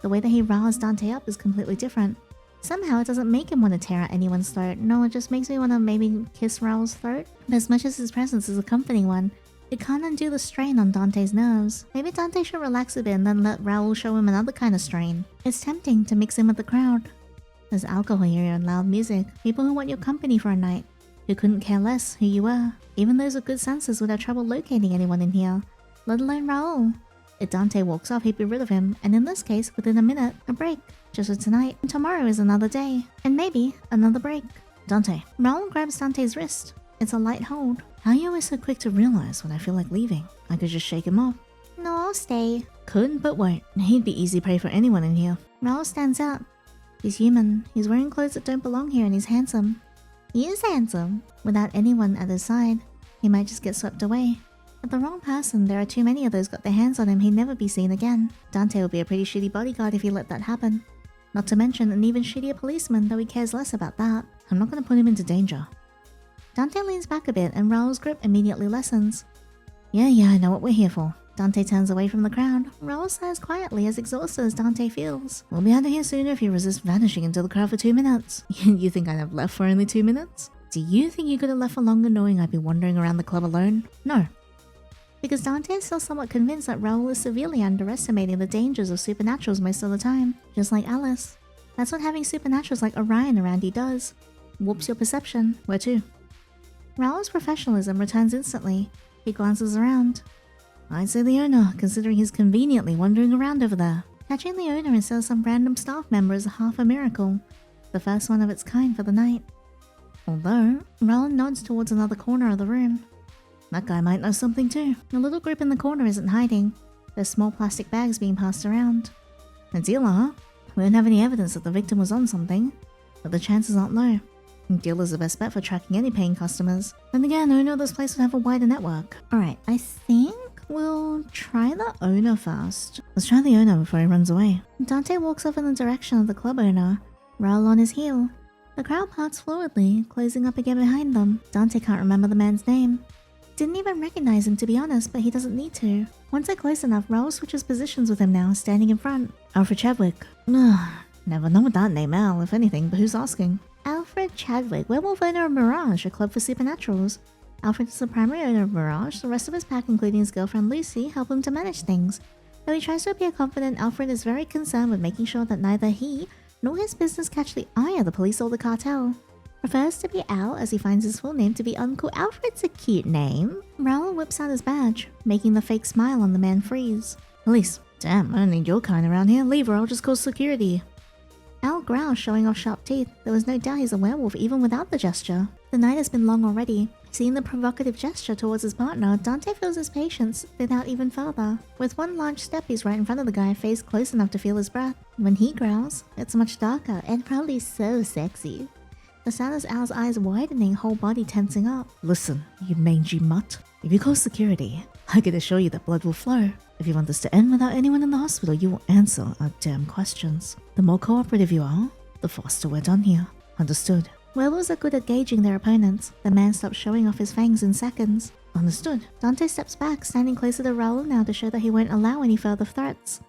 The way that he riles Dante up is completely different. Somehow it doesn't make him want to tear at anyone's throat. No, it just makes me want to maybe kiss Raul's throat. But as much as his presence is a comforting one, it can't undo the strain on Dante's nerves. Maybe Dante should relax a bit and then let Raul show him another kind of strain. It's tempting to mix in with the crowd. There's alcohol here and loud music. People who want your company for a night. Who couldn't care less who you were. Even those with good senses would have trouble locating anyone in here, let alone Raul. If Dante walks off, he'd be rid of him, and in this case, within a minute, a break. Just for tonight, and tomorrow is another day. And maybe another break. Dante. Raul grabs Dante's wrist. It's a light hold. How are you always so quick to realize when I feel like leaving? I could just shake him off. No, I'll stay. Couldn't but won't. He'd be easy prey for anyone in here. Raul stands up. He's human. He's wearing clothes that don't belong here and he's handsome. He is handsome. Without anyone at his side, he might just get swept away. With the wrong person, there are too many of those got their hands on him, he'd never be seen again. Dante would be a pretty shitty bodyguard if he let that happen. Not to mention an even shittier policeman, though he cares less about that. I'm not gonna put him into danger. Dante leans back a bit and Raul's grip immediately lessens. Yeah, I know what we're here for. Dante turns away from the crowd. Raul sighs quietly, as exhausted as Dante feels. We'll be out of here sooner if you resist vanishing into the crowd for 2 minutes. You think I'd have left for only 2 minutes? Do you think you could have left for longer knowing I'd be wandering around the club alone? No. Because Dante is still somewhat convinced that Raul is severely underestimating the dangers of supernaturals most of the time. Just like Alice. That's what having supernaturals like Orion around you does. Warps your perception. Where to? Raul's professionalism returns instantly. He glances around. I'd say the owner, considering he's conveniently wandering around over there. Catching the owner instead of some random staff member is half a miracle. The first one of its kind for the night. Although, Raul nods towards another corner of the room. That guy might know something too. The little group in the corner isn't hiding. There's small plastic bags being passed around. A dealer, huh? We don't have any evidence that the victim was on something, but the chances aren't low. Dealer's the best bet for tracking any paying customers. Then again, owner of this place would have a wider network. Alright, I think we'll try the owner first. Let's try the owner before he runs away. Dante walks off in the direction of the club owner, Raul on his heel. The crowd parts fluidly, closing up again behind them. Dante can't remember the man's name. Didn't even recognize him to be honest, but he doesn't need to. Once they're close enough, Raul switches positions with him now, standing in front. Alfred Chadwick. Never known with that name, Al, if anything, but who's asking? Alfred Chadwick, werewolf owner of Mirage, a club for supernaturals. Alfred is the primary owner of Mirage. The rest of his pack, including his girlfriend Lucy, help him to manage things. Though he tries to appear confident, Alfred is very concerned with making sure that neither he nor his business catch the eye of the police or the cartel. Prefers to be Al, as he finds his full name to be uncool. Alfred's a cute name. Raul whips out his badge, making the fake smile on the man freeze. Police. Damn, I don't need your kind around here. Leave or I'll just call security. Al growls, showing off sharp teeth. There was no doubt he's a werewolf even without the gesture. The night has been long already. Seeing the provocative gesture towards his partner, Dante feels his patience thin out even further. With one large step, he's right in front of the guy, face close enough to feel his breath. When he growls, it's much darker and probably so sexy. The sound is Al's eyes widening, whole body tensing up. Listen, you mangy mutt. If you call security, I can assure you that blood will flow. If you want this to end without anyone in the hospital, you will answer our damn questions. The more cooperative you are, the faster we're done here. Understood. Werewolves are good at gauging their opponents. The man stops showing off his fangs in seconds. Understood. Dante steps back, standing closer to Raoul now to show that he won't allow any further threats.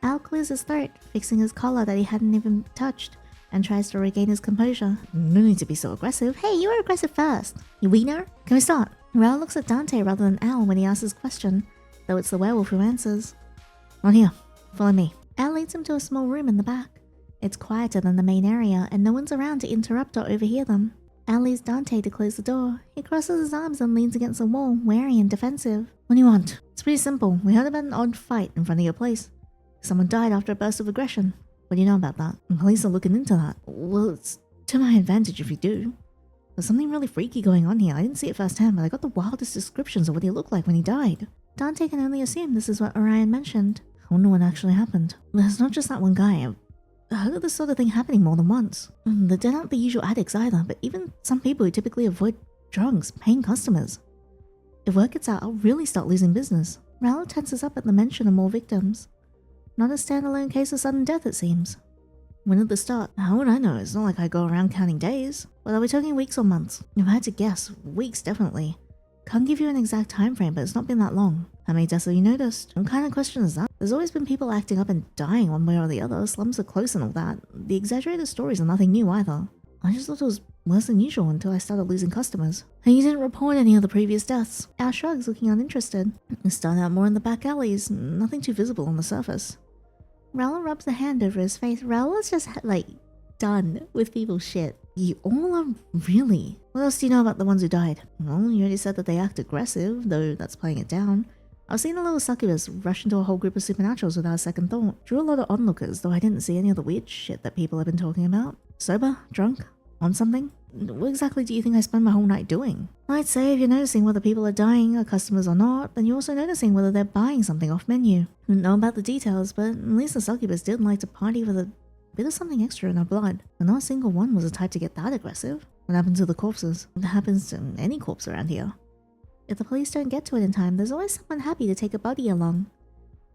Al clears his throat, fixing his collar that he hadn't even touched, and tries to regain his composure. No need to be so aggressive. Hey, you were aggressive first. You wiener? Can we start? Raoul looks at Dante rather than Al when he asks his question, though it's the werewolf who answers. On here. Follow me. Al leads him to a small room in the back. It's quieter than the main area, and no one's around to interrupt or overhear them. Al leaves Dante to close the door. He crosses his arms and leans against the wall, wary and defensive. What do you want? It's pretty simple. We heard about an odd fight in front of your place. Someone died after a burst of aggression. What do you know about that? The police are looking into that. Well, it's to my advantage if you do. There's something really freaky going on here. I didn't see it firsthand, but I got the wildest descriptions of what he looked like when he died. Dante can only assume this is what Orion mentioned. I wonder what actually happened. There's not just that one guy. I heard of this sort of thing happening more than once. The dead aren't the usual addicts either, but even some people who typically avoid drugs, paying customers. If word gets out, I'll really start losing business. Raoul tenses up at the mention of more victims. Not a standalone case of sudden death, it seems. When did this start? How would I know? It's not like I go around counting days. But are we talking weeks or months? If I had to guess, weeks definitely. Can't give you an exact time frame, but it's not been that long. How many deaths have you noticed? What kind of question is that? There's always been people acting up and dying one way or the other. Slums are close and all that. The exaggerated stories are nothing new either. I just thought it was worse than usual until I started losing customers. And you didn't report any of the previous deaths. Al shrugs, looking uninterested. It started out more in the back alleys, nothing too visible on the surface. Raoul rubs a hand over his face. Raoul is just, done with people's shit. You all are really... What else do you know about the ones who died? Well, you already said that they act aggressive, though that's playing it down. I've seen a little succubus rush into a whole group of supernaturals without a second thought. Drew a lot of onlookers, though I didn't see any of the weird shit that people have been talking about. Sober? Drunk? On something? What exactly do you think I spend my whole night doing? I'd say if you're noticing whether people are dying, or customers or not, then you're also noticing whether they're buying something off menu. Didn't know about the details, but at least the succubus did like to party with a bit of something extra in her blood. And not a single one was the type to get that aggressive. What happened to the corpses? What happens to any corpse around here? If the police don't get to it in time, there's always someone happy to take a body along.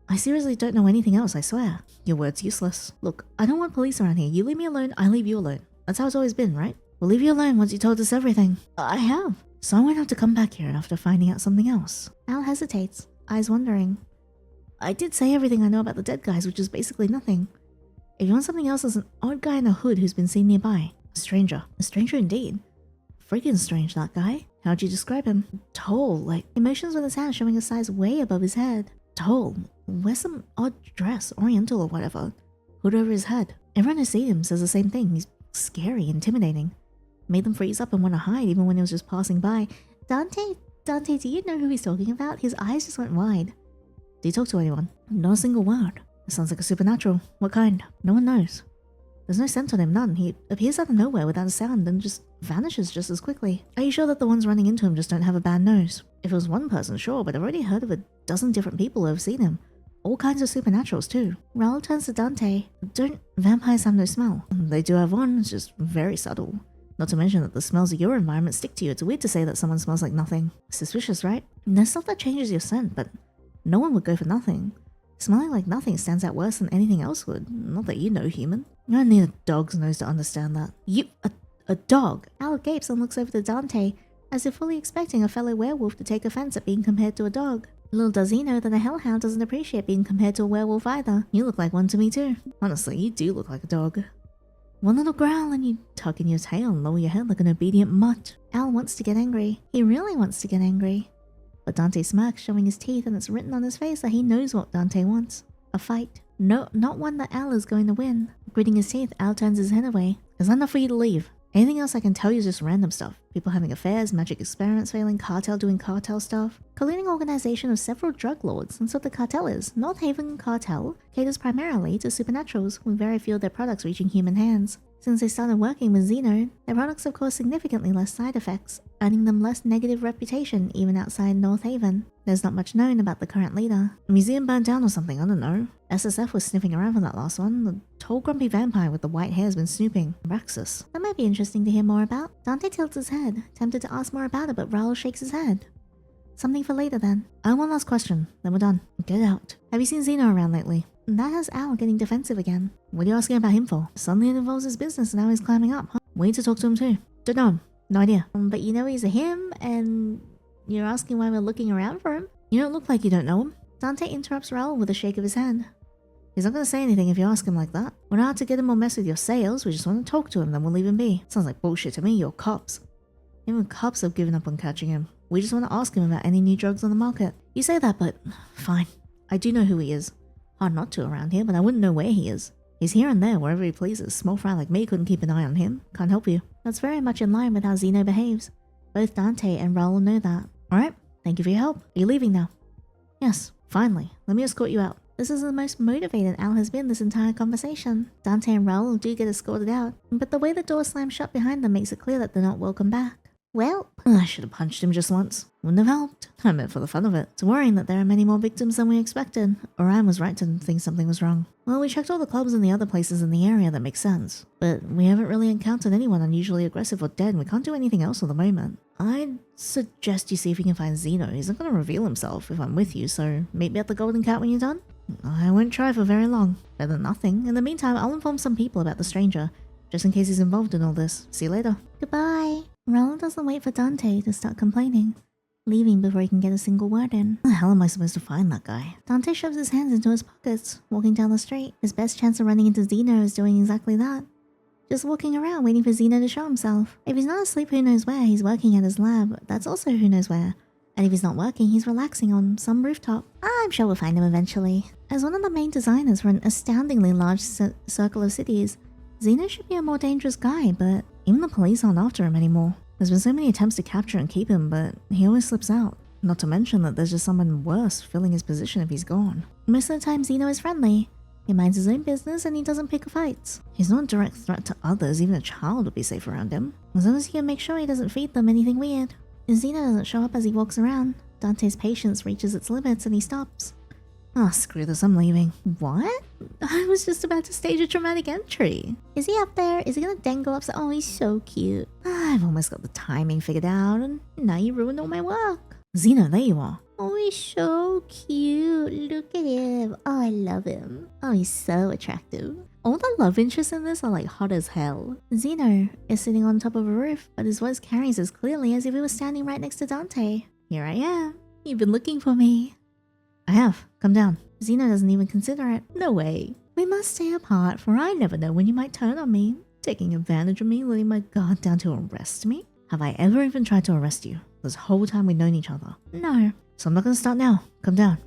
I seriously don't know anything else, I swear. Your word's useless. Look, I don't want police around here. You leave me alone, I leave you alone. That's how it's always been, right? We'll leave you alone once you told us everything. I have. So I won't have to come back here after finding out something else. Al hesitates, eyes wondering. I did say everything I know about the dead guys, which is basically nothing. If you want something else, there's an odd guy in a hood who's been seen nearby. A stranger. A stranger indeed. Freaking strange, that guy. How'd you describe him? Tall, like emotions with his hands showing a size way above his head. Tall. Wears some odd dress, oriental or whatever. Hood over his head. Everyone who sees him says the same thing. He's scary, intimidating. Made them freeze up and want to hide even when he was just passing by. Dante, do you know who he's talking about? His eyes just went wide. Did he talk to anyone? Not a single word. It sounds like a supernatural. What kind? No one knows. There's no scent on him, none. He appears out of nowhere without a sound and just vanishes just as quickly. Are you sure that the ones running into him just don't have a bad nose? If it was one person, sure, but I've already heard of a dozen different people who have seen him. All kinds of supernaturals too. Raoul turns to Dante. Don't vampires have no smell? They do have one, it's just very subtle. Not to mention that the smells of your environment stick to you. It's weird to say that someone smells like nothing. Suspicious, right? There's stuff that changes your scent, but no one would go for nothing. Smelling like nothing stands out worse than anything else would. Not that you know, human. You don't need a dog's nose to understand that. You, a dog? Al gapes and looks over to Dante, as if fully expecting a fellow werewolf to take offense at being compared to a dog. Little does he know that a hellhound doesn't appreciate being compared to a werewolf either. You look like one to me too. Honestly, you do look like a dog. One little growl and you tuck in your tail and lower your head like an obedient mutt. Al wants to get angry. He really wants to get angry. But Dante smirks, showing his teeth, and it's written on his face that he knows what Dante wants. A fight. No, not one that Al is going to win. Gritting his teeth, Al turns his head away. Is that enough for you to leave? Anything else I can tell you is just random stuff. People having affairs, magic experiments failing, cartel doing cartel stuff. Colluding organization of several drug lords, and so the cartel is. North Haven Cartel caters primarily to supernaturals, with very few of their products reaching human hands. Since they started working with Xeno, their products have caused significantly less side effects, earning them less negative reputation even outside North Haven. There's not much known about the current leader. The museum burned down or something, I don't know. SSF was sniffing around for that last one. The tall grumpy vampire with the white hair has been snooping. Raxus. That might be interesting to hear more about. Dante tilts his head, tempted to ask more about it, but Raoul shakes his head. Something for later then. One last question, then we're done. Get out. Have you seen Zeno around lately? That has Al getting defensive again. What are you asking about him for? Suddenly it involves his business and now he's climbing up, huh? We need to talk to him too. Don't know him. No idea. But you know he's a him, and you're asking why we're looking around for him? You don't look like you don't know him. Dante interrupts Raoul with a shake of his hand. He's not gonna say anything if you ask him like that. We're not out to get him or mess with your sales, we just want to talk to him, then we'll leave him be. Sounds like bullshit to me, you're cops. Even cops have given up on catching him. We just want to ask him about any new drugs on the market. You say that, but fine. I do know who he is. Hard not to around here, but I wouldn't know where he is. He's here and there, wherever he pleases. Small fry like me couldn't keep an eye on him. Can't help you. That's very much in line with how Zeno behaves. Both Dante and Raoul know that. Alright, thank you for your help. Are you leaving now? Yes, finally. Let me escort you out. This is the most motivated Al has been this entire conversation. Dante and Raoul do get escorted out, but the way the door slams shut behind them makes it clear that they're not welcome back. Well, I should have punched him just once. Wouldn't have helped. I meant for the fun of it. It's worrying that there are many more victims than we expected. Orion was right to think something was wrong. Well, we checked all the clubs and the other places in the area that make sense. But we haven't really encountered anyone unusually aggressive or dead, and we can't do anything else at the moment. I'd suggest you see if you can find Zeno. He's not going to reveal himself if I'm with you, so meet me at the Golden Cat when you're done. I won't try for very long. Better than nothing. In the meantime, I'll inform some people about the stranger, just in case he's involved in all this. See you later. Goodbye. Raoul doesn't wait for Dante to start complaining, leaving before he can get a single word in. How the hell am I supposed to find that guy? Dante shoves his hands into his pockets, walking down the street. His best chance of running into Zeno is doing exactly that. Just walking around waiting for Zeno to show himself. If he's not asleep who knows where, he's working at his lab. That's also who knows where. And if he's not working, he's relaxing on some rooftop. I'm sure we'll find him eventually. As one of the main designers for an astoundingly large circle of cities, Zeno should be a more dangerous guy, but even the police aren't after him anymore. There's been so many attempts to capture and keep him, but he always slips out. Not to mention that there's just someone worse filling his position if he's gone. Most of the time, Zeno is friendly. He minds his own business and he doesn't pick fights. He's not a direct threat to others, even a child would be safe around him. As long as he can make sure he doesn't feed them anything weird. If Zeno doesn't show up as he walks around, Dante's patience reaches its limits and he stops. Oh, screw this, I'm leaving. What? I was just about to stage a dramatic entry. Is he up there? Is he gonna dangle up? Oh, he's so cute. I've almost got the timing figured out, and now you ruined all my work. Zeno, there you are. Oh, he's so cute. Look at him. Oh, I love him. Oh, he's so attractive. All the love interests in this are like hot as hell. Zeno is sitting on top of a roof, but his voice carries as clearly as if he was standing right next to Dante. Here I am. You've been looking for me. I have. Come down. Zeno doesn't even consider it. No way. We must stay apart, for I never know when you might turn on me. Taking advantage of me, letting my guard down to arrest me? Have I ever even tried to arrest you? This whole time we've known each other. No. So I'm not gonna start now. Come down.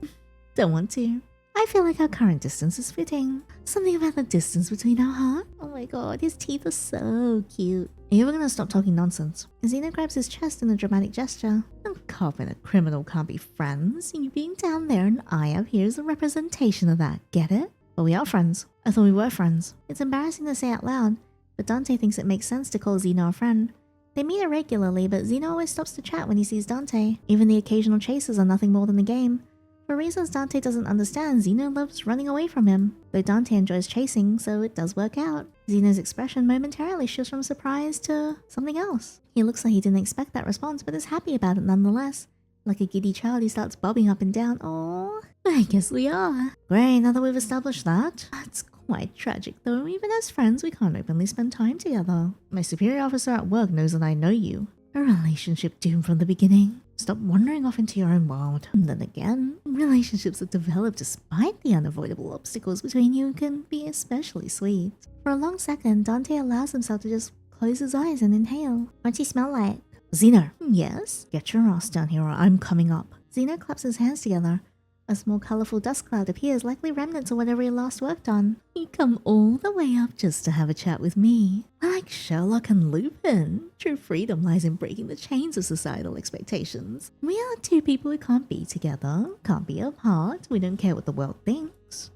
Don't want to. I feel like our current distance is fitting. Something about the distance between our hearts. Oh my god, his teeth are so cute. Are you ever gonna stop talking nonsense? Zeno grabs his chest in a dramatic gesture. A cop and a criminal can't be friends. You being down there and I up here is a representation of that. Get it? But we are friends. I thought we were friends. It's embarrassing to say out loud, but Dante thinks it makes sense to call Zeno a friend. They meet irregularly, but Zeno always stops to chat when he sees Dante. Even the occasional chases are nothing more than a game. For reasons Dante doesn't understand, Zeno loves running away from him. Though Dante enjoys chasing, so it does work out. Zeno's expression momentarily shifts from surprise to something else. He looks like he didn't expect that response, but is happy about it nonetheless. Like a giddy child, he starts bobbing up and down. Aww, I guess we are. Great, now that we've established that. That's quite tragic though. Even as friends, we can't openly spend time together. My superior officer at work knows that I know you. A relationship doomed from the beginning. Stop wandering off into your own world. And then again, relationships that develop despite the unavoidable obstacles between you can be especially sweet. For a long second, Dante allows himself to just close his eyes and inhale. What's he smell like? Zeno. Yes? Get your ass down here or I'm coming up. Zeno claps his hands together. A small colourful dust cloud appears, likely remnants of whatever he last worked on. You come all the way up just to have a chat with me. Like Sherlock and Lupin. True freedom lies in breaking the chains of societal expectations. We are two people who can't be together, can't be apart. We don't care what the world thinks.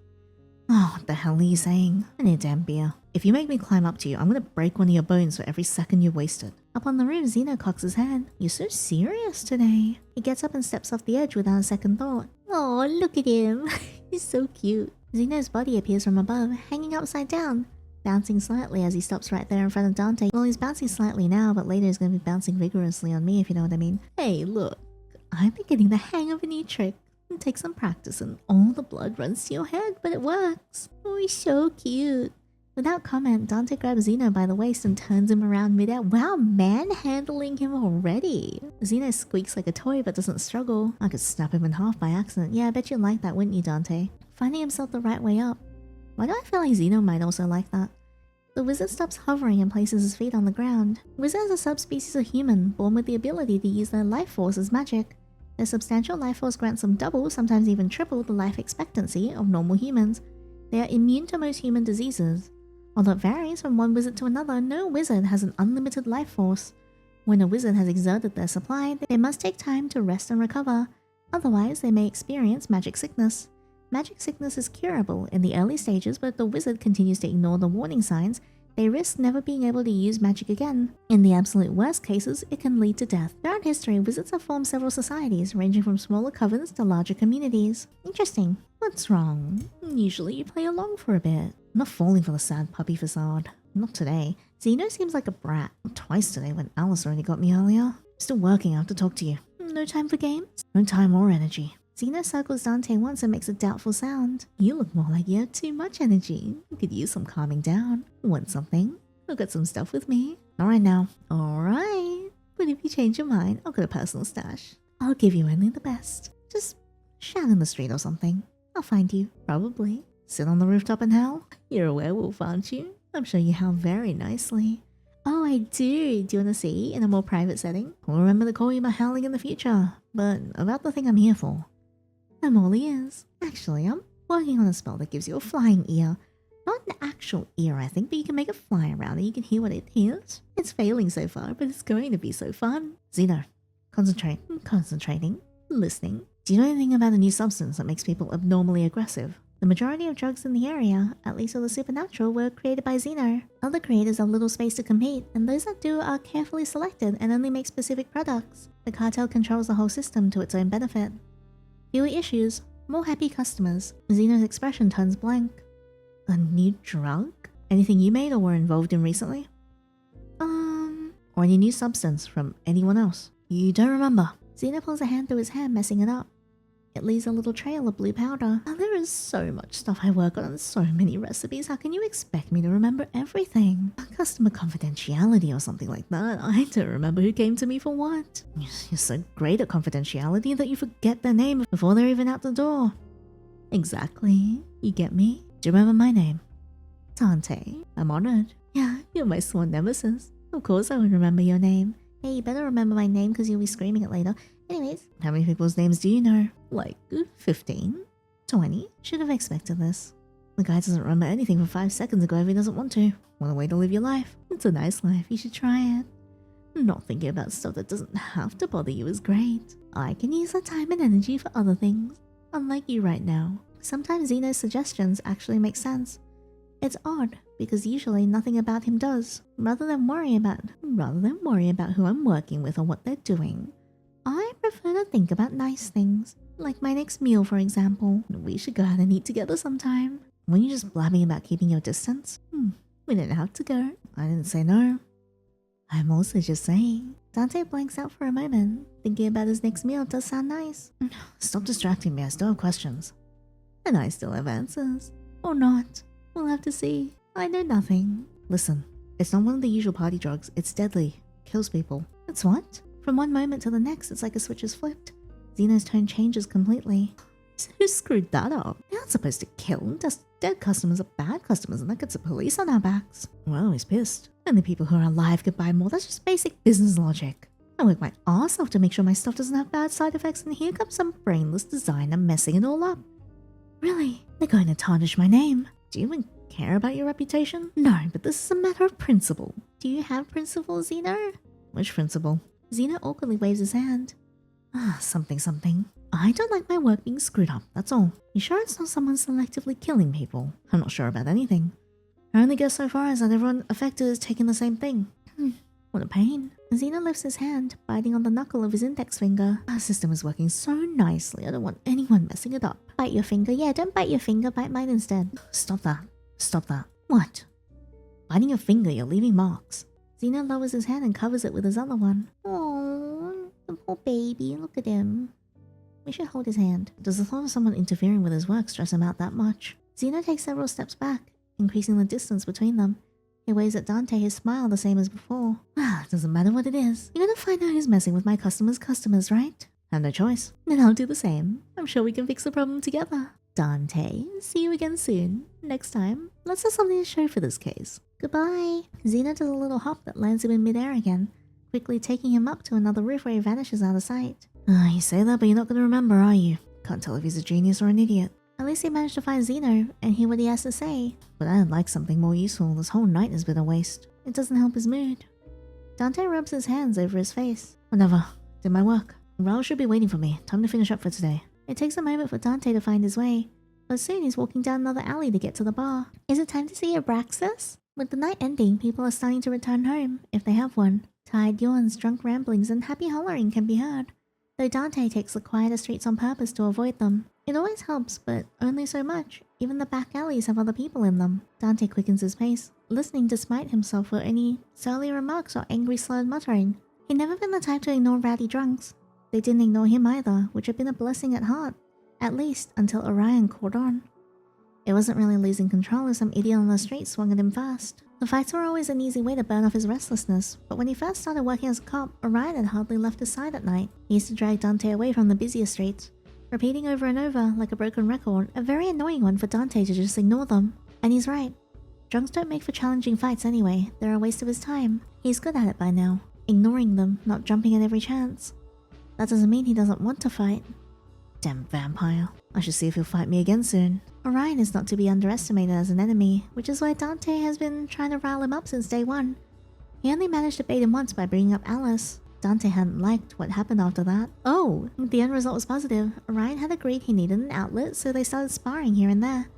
Oh, what the hell are you saying? I need a damn beer. If you make me climb up to you, I'm gonna break one of your bones for every second you've wasted. Up on the roof, Zeno cocks his head. You're so serious today. He gets up and steps off the edge without a second thought. Oh, look at him. He's so cute. Zeno's body appears from above, hanging upside down, bouncing slightly as he stops right there in front of Dante. Well, he's bouncing slightly now, but later he's gonna be bouncing vigorously on me, if you know what I mean. Hey, look. I've been getting the hang of a new trick. It takes some practice and all the blood runs to your head, but it works. Oh, he's so cute. Without comment, Dante grabs Zeno by the waist and turns him around midair. Wow, manhandling him already. Zeno squeaks like a toy but doesn't struggle. I could snap him in half by accident. Yeah, I bet you'd like that, wouldn't you, Dante? Finding himself the right way up. Why do I feel like Zeno might also like that? The wizard stops hovering and places his feet on the ground. Wizards are a subspecies of human, born with the ability to use their life force as magic. Their substantial life force grants them double, sometimes even triple, the life expectancy of normal humans. They are immune to most human diseases. Although it varies from one wizard to another, no wizard has an unlimited life force. When a wizard has exerted their supply, they must take time to rest and recover. Otherwise, they may experience magic sickness. Magic sickness is curable in the early stages, but if the wizard continues to ignore the warning signs, they risk never being able to use magic again. In the absolute worst cases, it can lead to death. Throughout history, wizards have formed several societies, ranging from smaller covens to larger communities. Interesting. What's wrong? Usually you play along for a bit. I'm not falling for the sad puppy facade. Not today. Zeno seems like a brat. Twice today when Alice already got me earlier. Still working, I have to talk to you. No time for games? No time or energy. Zeno circles Dante once and makes a doubtful sound. You look more like you have too much energy. You could use some calming down. Want something? I've got some stuff with me. Not right now. Alright. But if you change your mind, I've got a personal stash. I'll give you only the best. Just shout in the street or something. I'll find you. Probably. Sit on the rooftop and howl? You're a werewolf, aren't you? I'm sure you howl very nicely. Oh, I do. Do you want to see in a more private setting? I'll remember to call you by howling in the future. But about the thing I'm here for. I'm all ears. Actually, I'm working on a spell that gives you a flying ear. Not an actual ear, I think, but you can make it fly around and you can hear what it hears. It's failing so far, but it's going to be so fun. Zeno, concentrate. I'm concentrating. Listening. Do you know anything about a new substance that makes people abnormally aggressive? The majority of drugs in the area, at least of the supernatural, were created by Zeno. Other creators have little space to compete, and those that do are carefully selected and only make specific products. The cartel controls the whole system to its own benefit. Fewer issues, more happy customers. Zeno's expression turns blank. A new drug? Anything you made or were involved in recently? Or any new substance from anyone else? You don't remember. Zeno pulls a hand through his hair, messing it up. It leaves a little trail of blue powder. Oh, there is so much stuff I work on and so many recipes. How can you expect me to remember everything? Customer confidentiality or something like that. I don't remember who came to me for what. You're so great at confidentiality that you forget their name before they're even out the door. Exactly. You get me? Do you remember my name? Dante. I'm honored. Yeah, you're my sworn nemesis. Of course I would remember your name. Hey, you better remember my name because you'll be screaming it later. Anyways, how many people's names do you know? Like 15? 20? Should have expected this. The guy doesn't remember anything from 5 seconds ago if he doesn't want to. Want a way to live your life? It's a nice life, you should try it. Not thinking about stuff that doesn't have to bother you is great. I can use that time and energy for other things. Unlike you right now. Sometimes Zeno's suggestions actually make sense. It's odd, because usually nothing about him does. Rather than worry about who I'm working with or what they're doing, I prefer to think about nice things. Like my next meal, for example. We should go out and eat together sometime. When you're just blabbing about keeping your distance? We don't have to go. I didn't say no. I'm also just saying. Dante blanks out for a moment. Thinking about his next meal does sound nice. Stop distracting me, I still have questions. And I still have answers. Or not. We'll have to see. I know nothing. Listen, it's not one of the usual party drugs. It's deadly. Kills people. It's what? From one moment to the next, it's like a switch is flipped. Zeno's tone changes completely. Who screwed that up? They're not supposed to kill. Just dead customers are bad customers and that gets the police on our backs. Well, he's pissed. Only people who are alive could buy more. That's just basic business logic. I work my arse off to make sure my stuff doesn't have bad side effects, and here comes some brainless designer messing it all up. Really? They're going to tarnish my name. Do you even care about your reputation? No, but this is a matter of principle. Do you have principles, Zeno? Which principle? Zeno awkwardly waves his hand. Something. I don't like my work being screwed up, that's all. You sure it's not someone selectively killing people? I'm not sure about anything. I only go so far as that everyone affected is taking the same thing. What a pain. Zeno lifts his hand, biting on the knuckle of his index finger. Our system is working so nicely, I don't want anyone messing it up. Bite your finger? Yeah, don't bite your finger, bite mine instead. Stop that. What? Biting your finger, you're leaving marks. Zeno lowers his hand and covers it with his other one. Oh, the Oh baby, look at him. We should hold his hand. Does the thought of someone interfering with his work stress him out that much? Zeno takes several steps back, increasing the distance between them. He waves at Dante, his smile the same as before. Doesn't matter what it is. You're gonna find out who's messing with my customers, right? Have no choice. Then I'll do the same. I'm sure we can fix the problem together. Dante, see you again soon. Next time, let's have something to show for this case. Goodbye. Zeno does a little hop that lands him in midair again, quickly taking him up to another roof where he vanishes out of sight. You say that, but you're not gonna remember, are you? Can't tell if he's a genius or an idiot. At least he managed to find Zeno and hear what he has to say. But I'd like something more useful. This whole night has been a waste. It doesn't help his mood. Dante rubs his hands over his face. Whatever. Did my work. Raoul should be waiting for me. Time to finish up for today. It takes a moment for Dante to find his way, but soon he's walking down another alley to get to the bar. Is it time to see Abraxas? With the night ending, people are starting to return home, if they have one. Tired yawns, drunk ramblings, and happy hollering can be heard, though Dante takes the quieter streets on purpose to avoid them. It always helps, but only so much. Even the back alleys have other people in them. Dante quickens his pace, listening to smite himself for any surly remarks or angry slurred muttering. He'd never been the type to ignore rowdy drunks. They didn't ignore him either, which had been a blessing at heart. At least, until Orion caught on. It wasn't really losing control if some idiot on the street swung at him fast. The fights were always an easy way to burn off his restlessness, but when he first started working as a cop, Orion had hardly left his side at night. He used to drag Dante away from the busier streets, repeating over and over, like a broken record, a very annoying one for Dante to just ignore them. And he's right. Drunks don't make for challenging fights anyway. They're a waste of his time. He's good at it by now, ignoring them, not jumping at every chance. That doesn't mean he doesn't want to fight. Damn vampire. I should see if he'll fight me again soon. Orion is not to be underestimated as an enemy, which is why Dante has been trying to rile him up since day one. He only managed to bait him once by bringing up Alice. Dante hadn't liked what happened after that. Oh, the end result was positive. Orion had agreed he needed an outlet, so they started sparring here and there.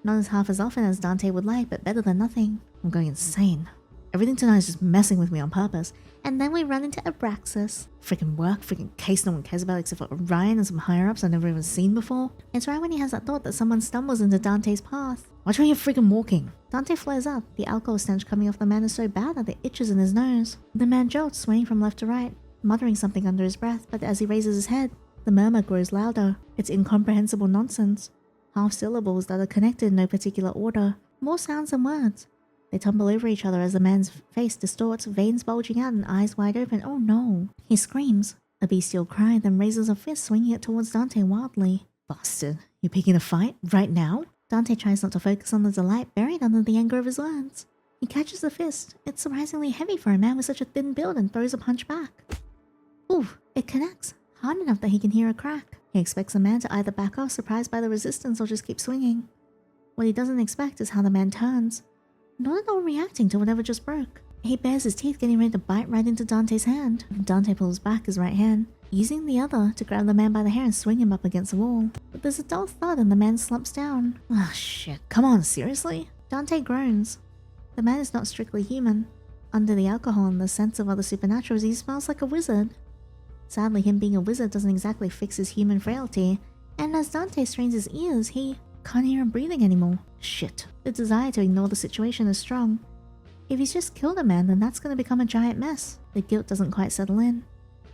Not as half as often as Dante would like, but better than nothing. I'm going insane. Everything tonight is just messing with me on purpose. And then we run into Abraxas. Freaking work, freaking case no one cares about except for Orion and some higher-ups I've never even seen before. It's right when he has that thought that someone stumbles into Dante's path. Watch where you're freaking walking. Dante flares up. The alcohol stench coming off the man is so bad that it itches in his nose. The man jolts, swaying from left to right, muttering something under his breath, but as he raises his head, the murmur grows louder. It's incomprehensible nonsense. Half syllables that are connected in no particular order. More sounds than words. They tumble over each other as the man's face distorts, veins bulging out and eyes wide open. Oh no. He screams, a bestial cry, then raises a fist, swinging it towards Dante wildly. Bastard, you picking a fight? Right now? Dante tries not to focus on the delight buried under the anger of his words. He catches the fist. It's surprisingly heavy for a man with such a thin build and throws a punch back. Oof, it connects, hard enough that he can hear a crack. He expects the man to either back off, surprised by the resistance, or just keep swinging. What he doesn't expect is how the man turns. Not at all reacting to whatever just broke. He bares his teeth, getting ready to bite right into Dante's hand. Dante pulls back his right hand, using the other to grab the man by the hair and swing him up against the wall. But there's a dull thud and the man slumps down. Ah, shit. Come on, seriously? Dante groans. The man is not strictly human. Under the alcohol and the sense of other supernaturals, he smells like a wizard. Sadly, him being a wizard doesn't exactly fix his human frailty, and as Dante strains his ears, he can't hear him breathing anymore. Shit. The desire to ignore the situation is strong. If he's just killed a man, then that's going to become a giant mess. The guilt doesn't quite settle in.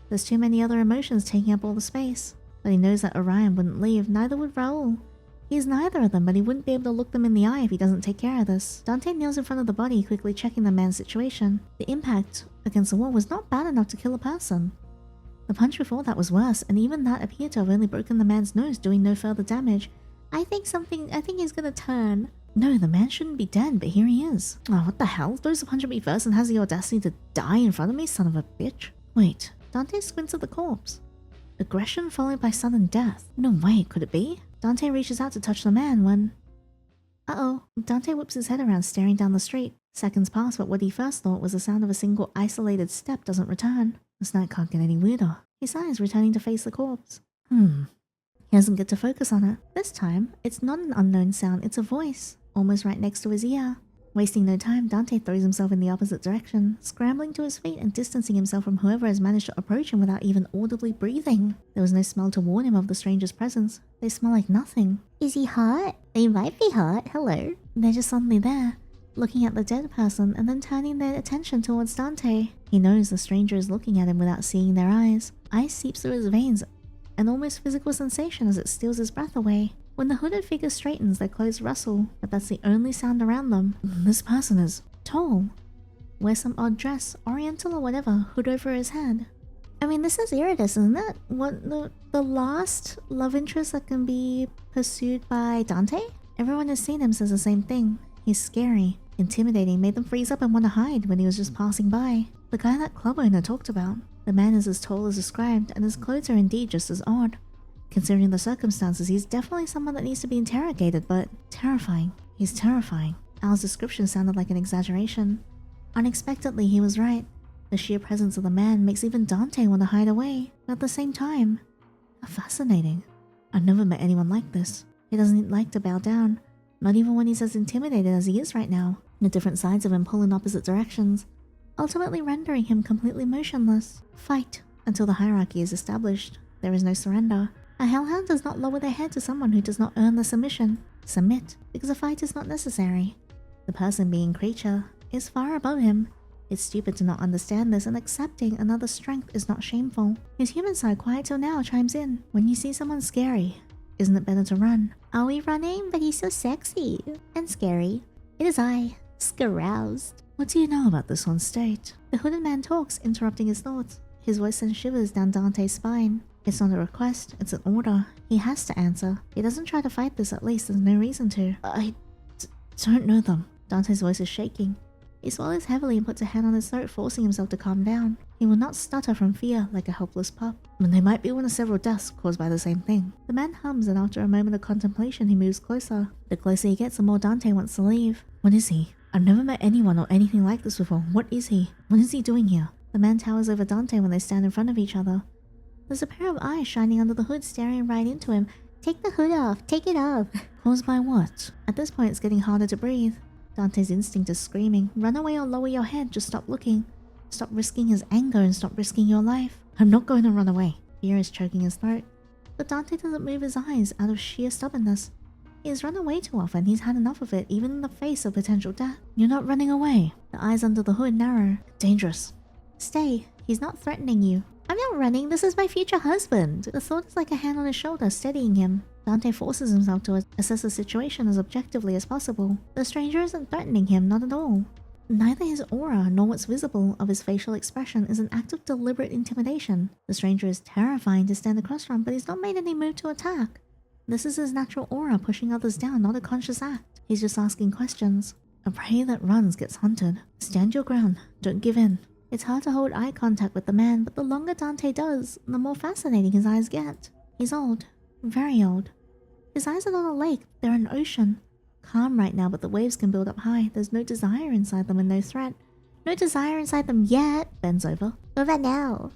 There's too many other emotions taking up all the space. But he knows that Orion wouldn't leave, neither would Raoul. He's neither of them, but he wouldn't be able to look them in the eye if he doesn't take care of this. Dante kneels in front of the body, quickly checking the man's situation. The impact against the wall was not bad enough to kill a person. The punch before that was worse, and even that appeared to have only broken the man's nose, doing no further damage. I think he's gonna turn. No, the man shouldn't be dead, but here he is. Oh, what the hell? Throws a punch at me first and has the audacity to die in front of me, son of a bitch. Wait, Dante squints at the corpse. Aggression followed by sudden death. No way, could it be? Dante reaches out to touch the man when... Uh-oh. Dante whips his head around, staring down the street. Seconds pass, but what he first thought was the sound of a single isolated step doesn't return. This night can't get any weirder. He sighs, returning to face the corpse. He doesn't get to focus on it. This time, it's not an unknown sound, it's a voice, almost right next to his ear. Wasting no time, Dante throws himself in the opposite direction, scrambling to his feet and distancing himself from whoever has managed to approach him without even audibly breathing. There was no smell to warn him of the stranger's presence. They smell like nothing. Is he hot? He might be hot. Hello. They're just suddenly there. looking at the dead person and then turning their attention towards Dante. He knows the stranger is looking at him without seeing their eyes. Ice seeps through his veins, an almost physical sensation as it steals his breath away. When the hooded figure straightens, their clothes rustle, but that's the only sound around them. This person is tall. Wears some odd dress, oriental or whatever, hood over his head. I mean, this is Iridus, isn't it? What, the last love interest that can be pursued by Dante? Everyone has seen him says the same thing. He's scary, intimidating, made them freeze up and want to hide when he was just passing by. The guy that club owner talked about. The man is as tall as described, and his clothes are indeed just as odd. Considering the circumstances, he's definitely someone that needs to be interrogated, but terrifying. He's terrifying. Al's description sounded like an exaggeration. Unexpectedly, he was right. The sheer presence of the man makes even Dante want to hide away, but at the same time, how fascinating. I've never met anyone like this. He doesn't like to bow down, not even when he's as intimidated as he is right now. The different sides of him pull in opposite directions, ultimately rendering him completely motionless. Fight until the hierarchy is established. There is no surrender. A Hellhound does not lower their head to someone who does not earn the submission. Submit, because a fight is not necessary. The person being creature is far above him. It's stupid to not understand this, and accepting another's strength is not shameful. His human side, quiet till now, chimes in. When you see someone scary, isn't it better to run? Are we running? But he's so sexy and scary. It is I, Scaroused. What do you know about this one state? The hooded man talks, interrupting his thoughts. His voice sends shivers down Dante's spine. It's not a request, it's an order. He has to answer. He doesn't try to fight this, at least there's no reason to. I don't know them. Dante's voice is shaking. He swallows heavily and puts a hand on his throat, forcing himself to calm down. He will not stutter from fear like a helpless pup. And they might be one of several deaths caused by the same thing. The man hums, and after a moment of contemplation, he moves closer. The closer he gets, the more Dante wants to leave. What is he? I've never met anyone or anything like this before. What is he? What is he doing here? The man towers over Dante when they stand in front of each other. There's a pair of eyes shining under the hood, staring right into him. Take the hood off! Take it off! Caused by what? At this point, it's getting harder to breathe. Dante's instinct is screaming. Run away or lower your head, just stop looking. Stop risking his anger and stop risking your life. I'm not going to run away. Fear is choking his throat. But Dante doesn't move his eyes out of sheer stubbornness. He has run away too often. He's had enough of it, even in the face of potential death. You're not running away. The eyes under the hood narrow. Dangerous. Stay. He's not threatening you. I'm not running. This is my future husband. The thought is like a hand on his shoulder, steadying him. Dante forces himself to assess the situation as objectively as possible. The stranger isn't threatening him, not at all. Neither his aura nor what's visible of his facial expression is an act of deliberate intimidation. The stranger is terrifying to stand across from, but he's not made any move to attack. This is his natural aura pushing others down, not a conscious act. He's just asking questions. A prey that runs gets hunted. Stand your ground. Don't give in. It's hard to hold eye contact with the man, but the longer Dante does, the more fascinating his eyes get. He's old. Very old. His eyes are not a lake, they're an ocean. Calm right now, but the waves can build up high. There's no desire inside them and no threat. No desire inside them yet. Bends over. What about now?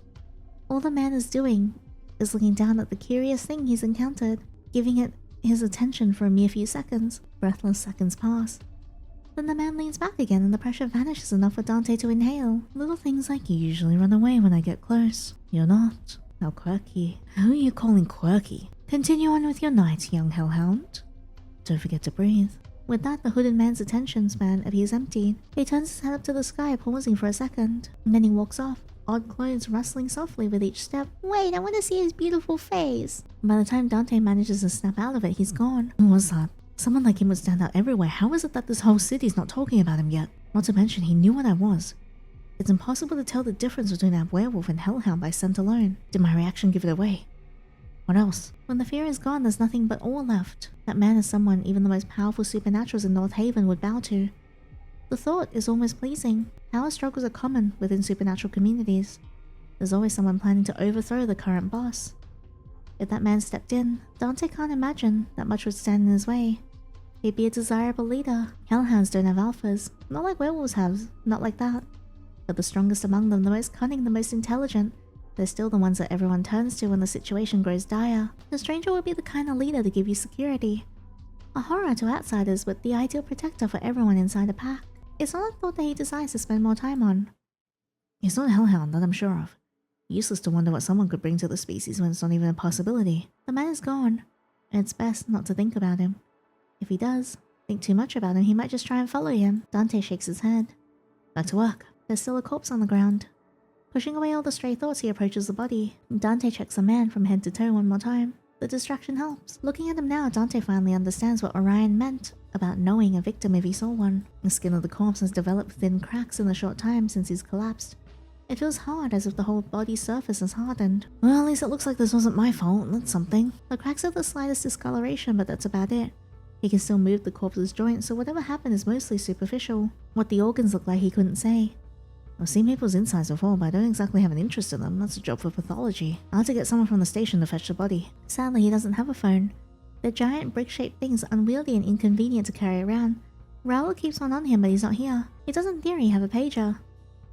All the man is doing is looking down at the curious thing he's encountered, giving it his attention for a mere few seconds. Breathless seconds pass. Then the man leans back again and the pressure vanishes enough for Dante to inhale. Little things like you usually run away when I get close. You're not. How quirky. Who are you calling quirky? Continue on with your night, young Hellhound. Don't forget to breathe. With that, the hooded man's attention span appears empty. He turns his head up to the sky, pausing for a second. And then he walks off, odd clothes rustling softly with each step. Wait, I want to see his beautiful face. By the time Dante manages to snap out of it, he's gone. Who was that? Someone like him would stand out everywhere. How is it that this whole city's not talking about him yet? Not to mention, he knew what I was. It's impossible to tell the difference between that werewolf and Hellhound by scent alone. Did my reaction give it away? What else? When the fear is gone, there's nothing but awe left. That man is someone even the most powerful supernaturals in North Haven would bow to. The thought is almost pleasing. Power struggles are common within supernatural communities. There's always someone planning to overthrow the current boss. If that man stepped in, Dante can't imagine that much would stand in his way. He'd be a desirable leader. Hellhounds don't have alphas. Not like werewolves have. Not like that. But the strongest among them, the most cunning, the most intelligent, they're still the ones that everyone turns to when the situation grows dire. The stranger would be the kind of leader to give you security. A horror to outsiders, but the ideal protector for everyone inside a pack. It's not a thought that he decides to spend more time on. He's not a Hellhound, that I'm sure of. Useless to wonder what someone could bring to the species when it's not even a possibility. The man is gone, and it's best not to think about him. If he does, Think too much about him, he might just try and follow you. Dante shakes his head. Back to work. There's still a corpse on the ground. Pushing away all the stray thoughts, he approaches the body. Dante checks the man from head to toe one more time. The distraction helps. Looking at him now, Dante finally understands what Orion meant about knowing a victim if he saw one. The skin of the corpse has developed thin cracks in the short time since he's collapsed. It feels hard, as if the whole body's surface has hardened. Well, at least it looks like this wasn't my fault. That's something. The cracks have the slightest discoloration, but that's about it. He can still move the corpse's joints, so whatever happened is mostly superficial. What the organs look like he couldn't say. I've seen people's insides before, but I don't exactly have an interest in them. That's a job for pathology. I'll have to get someone from the station to fetch the body. Sadly, he doesn't have a phone. They're giant brick-shaped things, unwieldy and inconvenient to carry around. Raoul keeps one on him, but he's not here. He does in theory have a pager.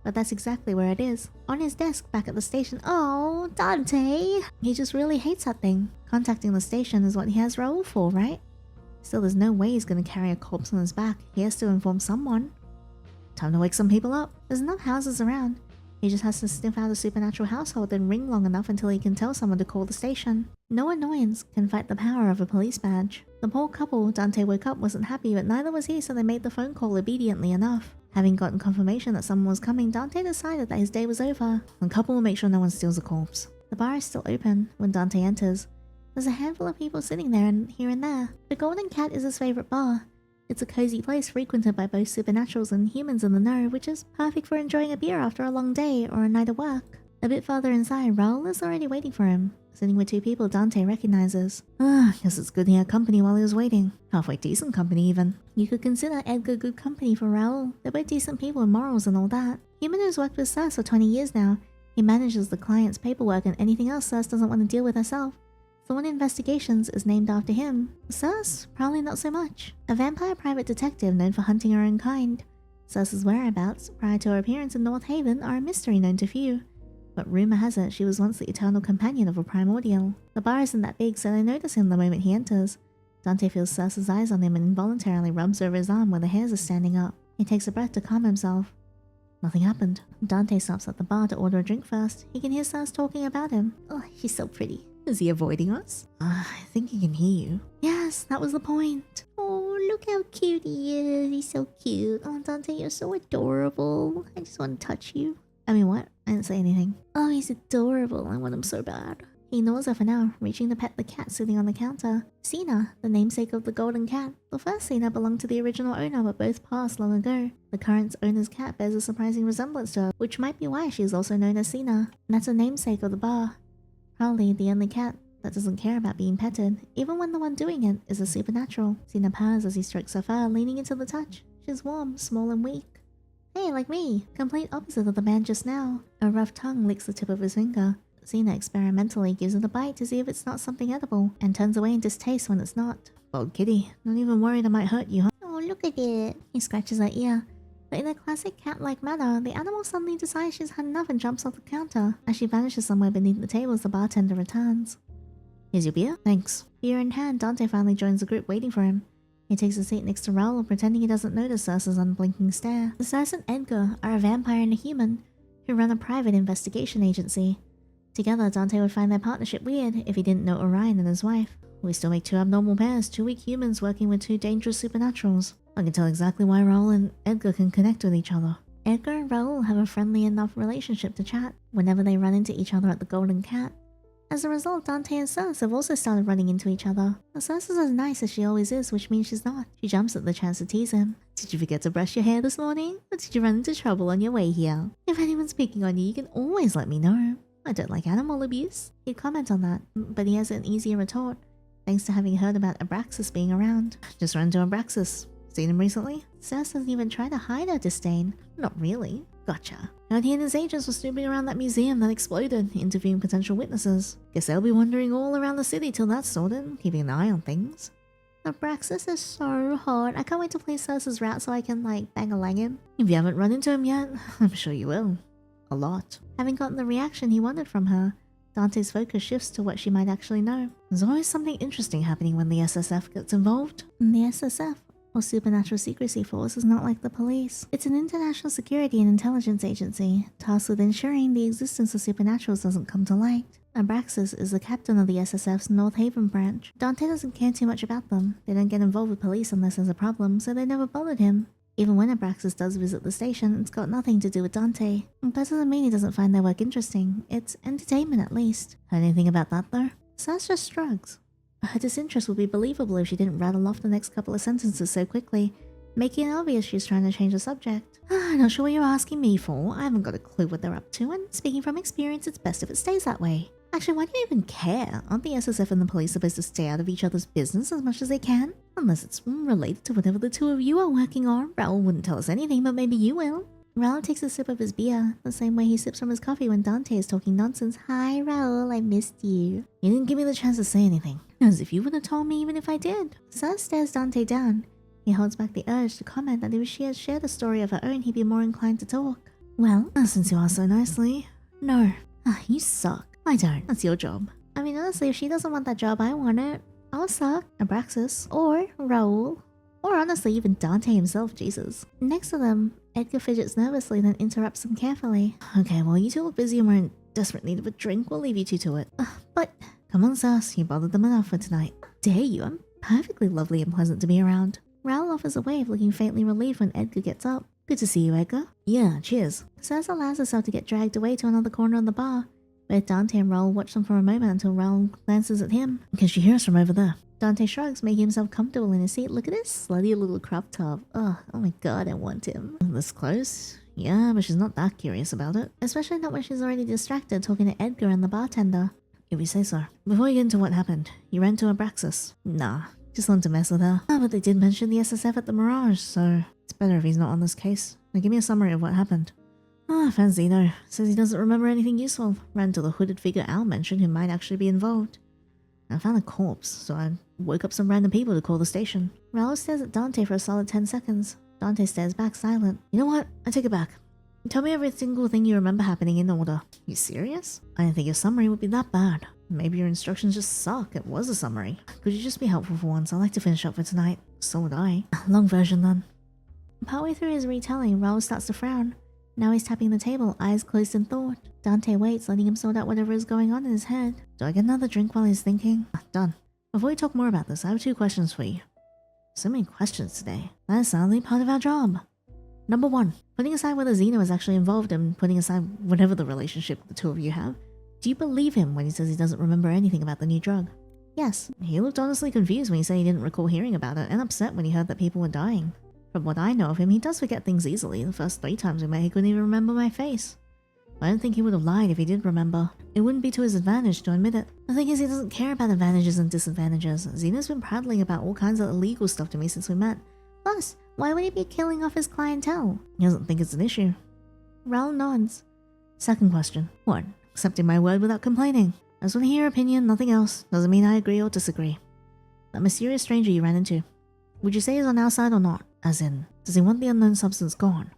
But that's exactly where it is. On his desk back at the station. Oh, Dante! He just really hates that thing. Contacting the station is what he has Raoul for, right? Still, there's no way he's gonna carry a corpse on his back. He has to inform someone. Time to wake some people up. There's enough houses around. He just has to sniff out a supernatural household and ring long enough until he can tell someone to call the station. No annoyance can fight the power of a police badge. The poor couple Dante woke up wasn't happy, but neither was he, so they made the phone call obediently enough. Having gotten confirmation that someone was coming, Dante decided that his day was over. The couple will make sure no one steals the corpse. The bar is still open when Dante enters. There's a handful of people sitting there and here and there. The Golden Cat is his favorite bar. It's a cozy place frequented by both supernaturals and humans in the know, which is perfect for enjoying a beer after a long day or a night of work. A bit further inside, Raoul is already waiting for him, sitting with two people Dante recognizes. Guess it's good he had company while he was waiting. Halfway decent company even. You could consider Edgar good company for Raoul. They're both decent people with morals and all that. Human who's worked with Circe for 20 years now. He manages the client's paperwork and anything else Circe doesn't want to deal with herself. Thorn Investigations is named after him. Circe? Probably not so much. A vampire private detective known for hunting her own kind. Circe's whereabouts, prior to her appearance in North Haven, are a mystery known to few. But rumor has it she was once the eternal companion of a primordial. The bar isn't that big, so they notice him the moment he enters. Dante feels Circe's eyes on him and involuntarily rubs over his arm where the hairs are standing up. He takes a breath to calm himself. Nothing happened. Dante stops at the bar to order a drink first. He can hear Circe talking about him. Oh, she's so pretty. Is he avoiding us? I think he can hear you. Yes, that was the point. Oh, look how cute he is. He's so cute. Oh, Dante, you're so adorable. I just want to touch you. I mean, what? I didn't say anything. Oh, he's adorable. I want him so bad. He ignores her for now, reaching to pet the cat sitting on the counter. Cena, the namesake of the Golden Cat. The first Cena belonged to the original owner, but both passed long ago. The current owner's cat bears a surprising resemblance to her, which might be why she is also known as Cena. And that's a namesake of the bar. Probably the only cat that doesn't care about being petted, even when the one doing it is a supernatural. Cena purrs as he strokes her fur, leaning into the touch. She's warm, small and weak. Hey, like me. Complete opposite of the man just now. A rough tongue licks the tip of his finger. Cena experimentally gives it a bite to see if it's not something edible, and turns away in distaste when it's not. Bold kitty. Not even worried I might hurt you, huh? Oh, look at it. He scratches her ear. But in a classic cat-like manner, the animal suddenly decides she's had enough and jumps off the counter. As she vanishes somewhere beneath the table as the bartender returns. Here's your beer? Thanks. Beer in hand, Dante finally joins the group waiting for him. He takes a seat next to Raoul, pretending he doesn't notice Circe's unblinking stare. Circe and Edgar are a vampire and a human, who run a private investigation agency. Together, Dante would find their partnership weird if he didn't know Orion and his wife. We still make two abnormal pairs, two weak humans working with two dangerous supernaturals. I can tell exactly why Raoul and Edgar can connect with each other. Edgar and Raoul have a friendly enough relationship to chat whenever they run into each other at the Golden Cat. As a result, Dante and Circe have also started running into each other. But Circe is as nice as she always is, which means she's not. She jumps at the chance to tease him. Did you forget to brush your hair this morning? Or did you run into trouble on your way here? If anyone's picking on you, you can always let me know. I don't like animal abuse. He'd comment on that, but he has an easier retort, thanks to having heard about Abraxas being around. Just run into Abraxas. Seen him recently? Circe doesn't even try to hide her disdain. Not really. Gotcha. Out he and his agents were snooping around that museum that exploded, interviewing potential witnesses. Guess they'll be wandering all around the city till that's sorted, keeping an eye on things. Abraxas is so hot. I can't wait to play Circe's route so I can, bang-a-lang him. If you haven't run into him yet, I'm sure you will. A lot. Having gotten the reaction he wanted from her, Dante's focus shifts to what she might actually know. There's always something interesting happening when the SSF gets involved. The SSF? Or Supernatural Secrecy Force is not like the police. It's an international security and intelligence agency, tasked with ensuring the existence of supernaturals doesn't come to light. Abraxas is the captain of the SSF's North Haven branch. Dante doesn't care too much about them. They don't get involved with police unless there's a problem, so they never bothered him. Even when Abraxas does visit the station, it's got nothing to do with Dante. That doesn't mean he doesn't find their work interesting. It's entertainment at least. Heard anything about that though? Circe just shrugs. Her disinterest would be believable if she didn't rattle off the next couple of sentences so quickly, making it obvious she's trying to change the subject. Not sure what you're asking me for. I haven't got a clue what they're up to, and speaking from experience, it's best if it stays that way. Actually, why do you even care? Aren't the SSF and the police supposed to stay out of each other's business as much as they can? Unless it's related to whatever the two of you are working on. Raoul wouldn't tell us anything, but maybe you will. Raoul takes a sip of his beer, the same way he sips from his coffee when Dante is talking nonsense. Hi, Raoul, I missed you. You didn't give me the chance to say anything. As if you would have told me even if I did. Circe stares Dante down. He holds back the urge to comment that if she had shared a story of her own, he'd be more inclined to talk. Well, since you asked so nicely, no. You suck. I don't. That's your job. I mean, honestly, if she doesn't want that job, I want it. I'll suck. Abraxas. Or Raoul. Or honestly, even Dante himself, Jesus. Next to them, Edgar fidgets nervously, then interrupts them carefully. Okay, well, you two look busy and we're in desperate need of a drink. We'll leave you two to it. But, come on, Circe. You bothered them enough for tonight. Dare you? I'm perfectly lovely and pleasant to be around. Raoul offers a wave, looking faintly relieved when Edgar gets up. Good to see you, Edgar. Yeah, cheers. Circe allows herself to get dragged away to another corner of the bar, where Dante and Raoul watch them for a moment until Raoul glances at him. Can she hear us from over there? Dante shrugs, making himself comfortable in his seat. Look at this slutty little crop top. Oh my god, I want him. This close? Yeah, but she's not that curious about it. Especially not when she's already distracted talking to Edgar and the bartender. If you say so. Before you get into what happened, you ran to Abraxas. Nah, just wanted to mess with her. But they did mention the SSF at the Mirage, so it's better if he's not on this case. Now give me a summary of what happened. Found Zeno. Says he doesn't remember anything useful. Ran to the hooded figure Al mentioned who might actually be involved. I found a corpse, so I woke up some random people to call the station. Raoul stares at Dante for a solid 10 seconds. Dante stares back, silent. You know what? I take it back. Tell me every single thing you remember happening in order. You serious? I didn't think your summary would be that bad. Maybe your instructions just suck. It was a summary. Could you just be helpful for once? I'd like to finish up for tonight. So would I. Long version then. Partway through his retelling, Raoul starts to frown. Now he's tapping the table, eyes closed in thought. Dante waits, letting him sort out whatever is going on in his head. Do I get another drink while he's thinking? Done. Before we talk more about this, I have 2 questions for you. So many questions today. That is sadly part of our job. Number 1, putting aside whether Zeno is actually involved and putting aside whatever the relationship the two of you have, do you believe him when he says he doesn't remember anything about the new drug? Yes. He looked honestly confused when he said he didn't recall hearing about it, and upset when he heard that people were dying. From what I know of him, he does forget things easily. The first 3 times we met, he couldn't even remember my face. I don't think he would have lied if he did remember. It wouldn't be to his advantage to admit it. The thing is, he doesn't care about advantages and disadvantages. Zeno's been prattling about all kinds of illegal stuff to me since we met. Plus, why would he be killing off his clientele? He doesn't think it's an issue. Raoul nods. Second question. 1. Accepting my word without complaining. I just want to hear your opinion, nothing else. Doesn't mean I agree or disagree. That mysterious stranger you ran into. Would you say he's on our side or not? As in, does he want the unknown substance gone?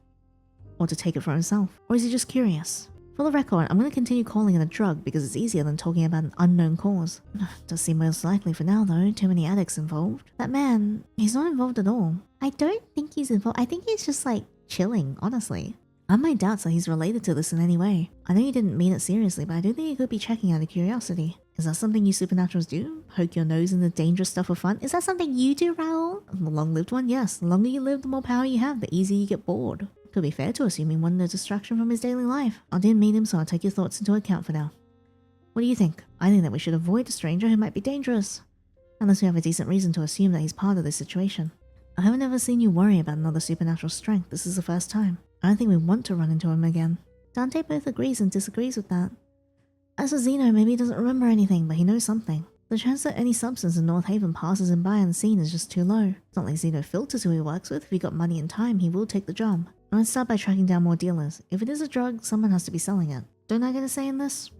Or to take it for himself? Or is he just curious? For the record, I'm going to continue calling it a drug because it's easier than talking about an unknown cause. Does seem most likely for now though, too many addicts involved. That man, he's not involved at all. I don't think he's involved. I think he's just like chilling, honestly. I have my doubts that he's related to this in any way. I know you didn't mean it seriously, but I do think he could be checking out of curiosity. Is that something you supernaturals do? Poke your nose in the dangerous stuff for fun? Is that something you do, Raoul? The long-lived one, yes. The longer you live, the more power you have, the easier you get bored. Could be fair to assume he wanted a distraction from his daily life. I didn't meet him, so I'll take your thoughts into account for now. What do you think? I think that we should avoid a stranger who might be dangerous. Unless we have a decent reason to assume that he's part of this situation. I haven't ever seen you worry about another supernatural strength. This is the first time. I don't think we want to run into him again. Dante both agrees and disagrees with that. As for Zeno, maybe he doesn't remember anything, but he knows something. The chance that any substance in North Haven passes him by unseen is just too low. It's not like Zeno filters who he works with. If he got money and time, he will take the job. I would start by tracking down more dealers. If it is a drug, someone has to be selling it. Don't I get a say in this?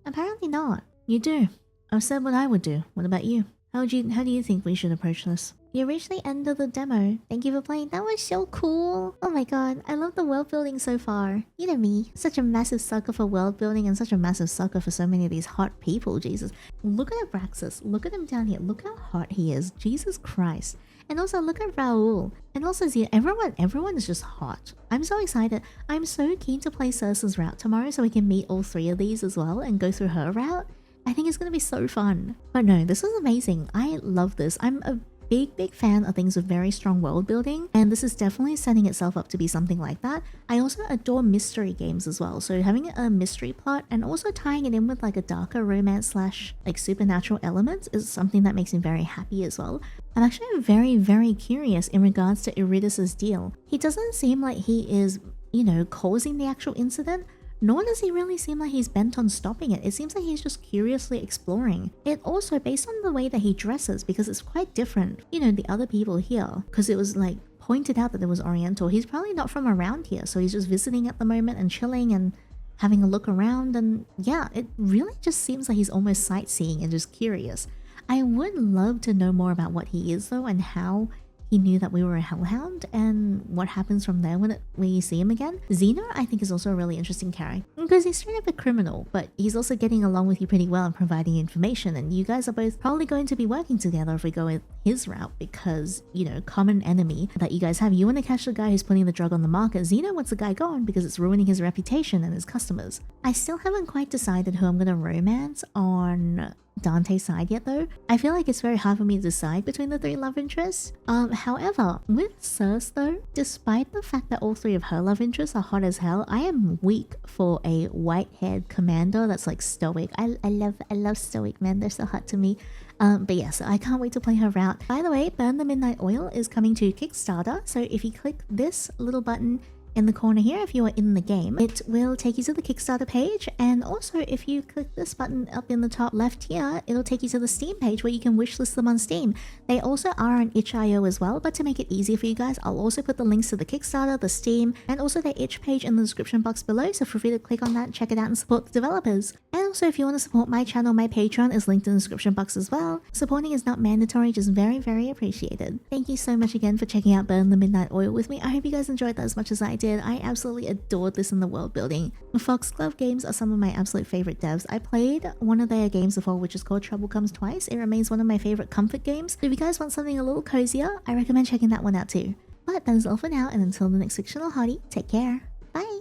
Apparently not. You do. I've said what I would do. What about you? How do you think we should approach this? You reached the end of the demo. Thank you for playing. That was so cool. Oh my god, I love the world building so far. You know me, such a massive sucker for world building and such a massive sucker for so many of these hot people, Jesus. Look at Abraxas. Look at him down here. Look how hot he is. Jesus Christ. And also look at Raoul. And also Zia, everyone is just hot. I'm so excited. I'm so keen to play Circe's route tomorrow so we can meet all three of these as well and go through her route. I think it's gonna be so fun. But no, this was amazing. I love this. I'm a big fan of things with very strong world building, and this is definitely setting itself up to be something like that. I also adore mystery games as well, so having a mystery plot and also tying it in with like a darker romance slash like supernatural elements is something that makes me very happy as well. I'm actually very curious in regards to Eurydice's deal. He doesn't seem like he is, you know, causing the actual incident, nor does he really seem like he's bent on stopping it. It seems like he's just curiously exploring. It also, based on the way that he dresses, because it's quite different, you know, the other people here, because it was like pointed out that it was Oriental. He's probably not from around here, so he's just visiting at the moment and chilling and having a look around, and yeah, it really just seems like he's almost sightseeing and just curious. I would love to know more about what he is though, and how he knew that we were a Hellhound, and what happens from there when we see him again. Zeno, I think, is also a really interesting character because he's straight up a criminal, but he's also getting along with you pretty well and providing information, and you guys are both probably going to be working together if we go with his route because, you know, common enemy that you guys have. You want to catch the guy who's putting the drug on the market. Zeno wants the guy gone because it's ruining his reputation and his customers. I still haven't quite decided who I'm going to romance on Dante's side yet though. I feel like it's very hard for me to decide between the three love interests. However, with Circe though, despite the fact that all three of her love interests are hot as hell, I am weak for a white-haired commander that's like stoic. I love stoic men, they're so hot to me. But yeah, so I can't wait to play her route. By the way, Burn the Midnight Oil is coming to Kickstarter, so if you click this little button in the corner here, if you are in the game, it will take you to the Kickstarter page, and also if you click this button up in the top left here, it'll take you to the Steam page where you can wishlist them on Steam. They also are on itch.io as well, but to make it easier for you guys, I'll also put the links to the Kickstarter, the Steam, and also their itch page in the description box below, so feel free to click on that, check it out, and support the developers. And also, if you want to support my channel, my Patreon is linked in the description box as well. Supporting is not mandatory, just very appreciated. Thank you so much again for checking out Burn the Midnight Oil with me. I hope you guys enjoyed that as much as I did. I absolutely adored this in the world building. Foxglove Games are some of my absolute favorite devs. I played one of their games before, which is called Trouble Comes Twice. It remains one of my favorite comfort games. So if you guys want something a little cozier, I recommend checking that one out too. But that is all for now, and until the next fictional hottie, take care. Bye!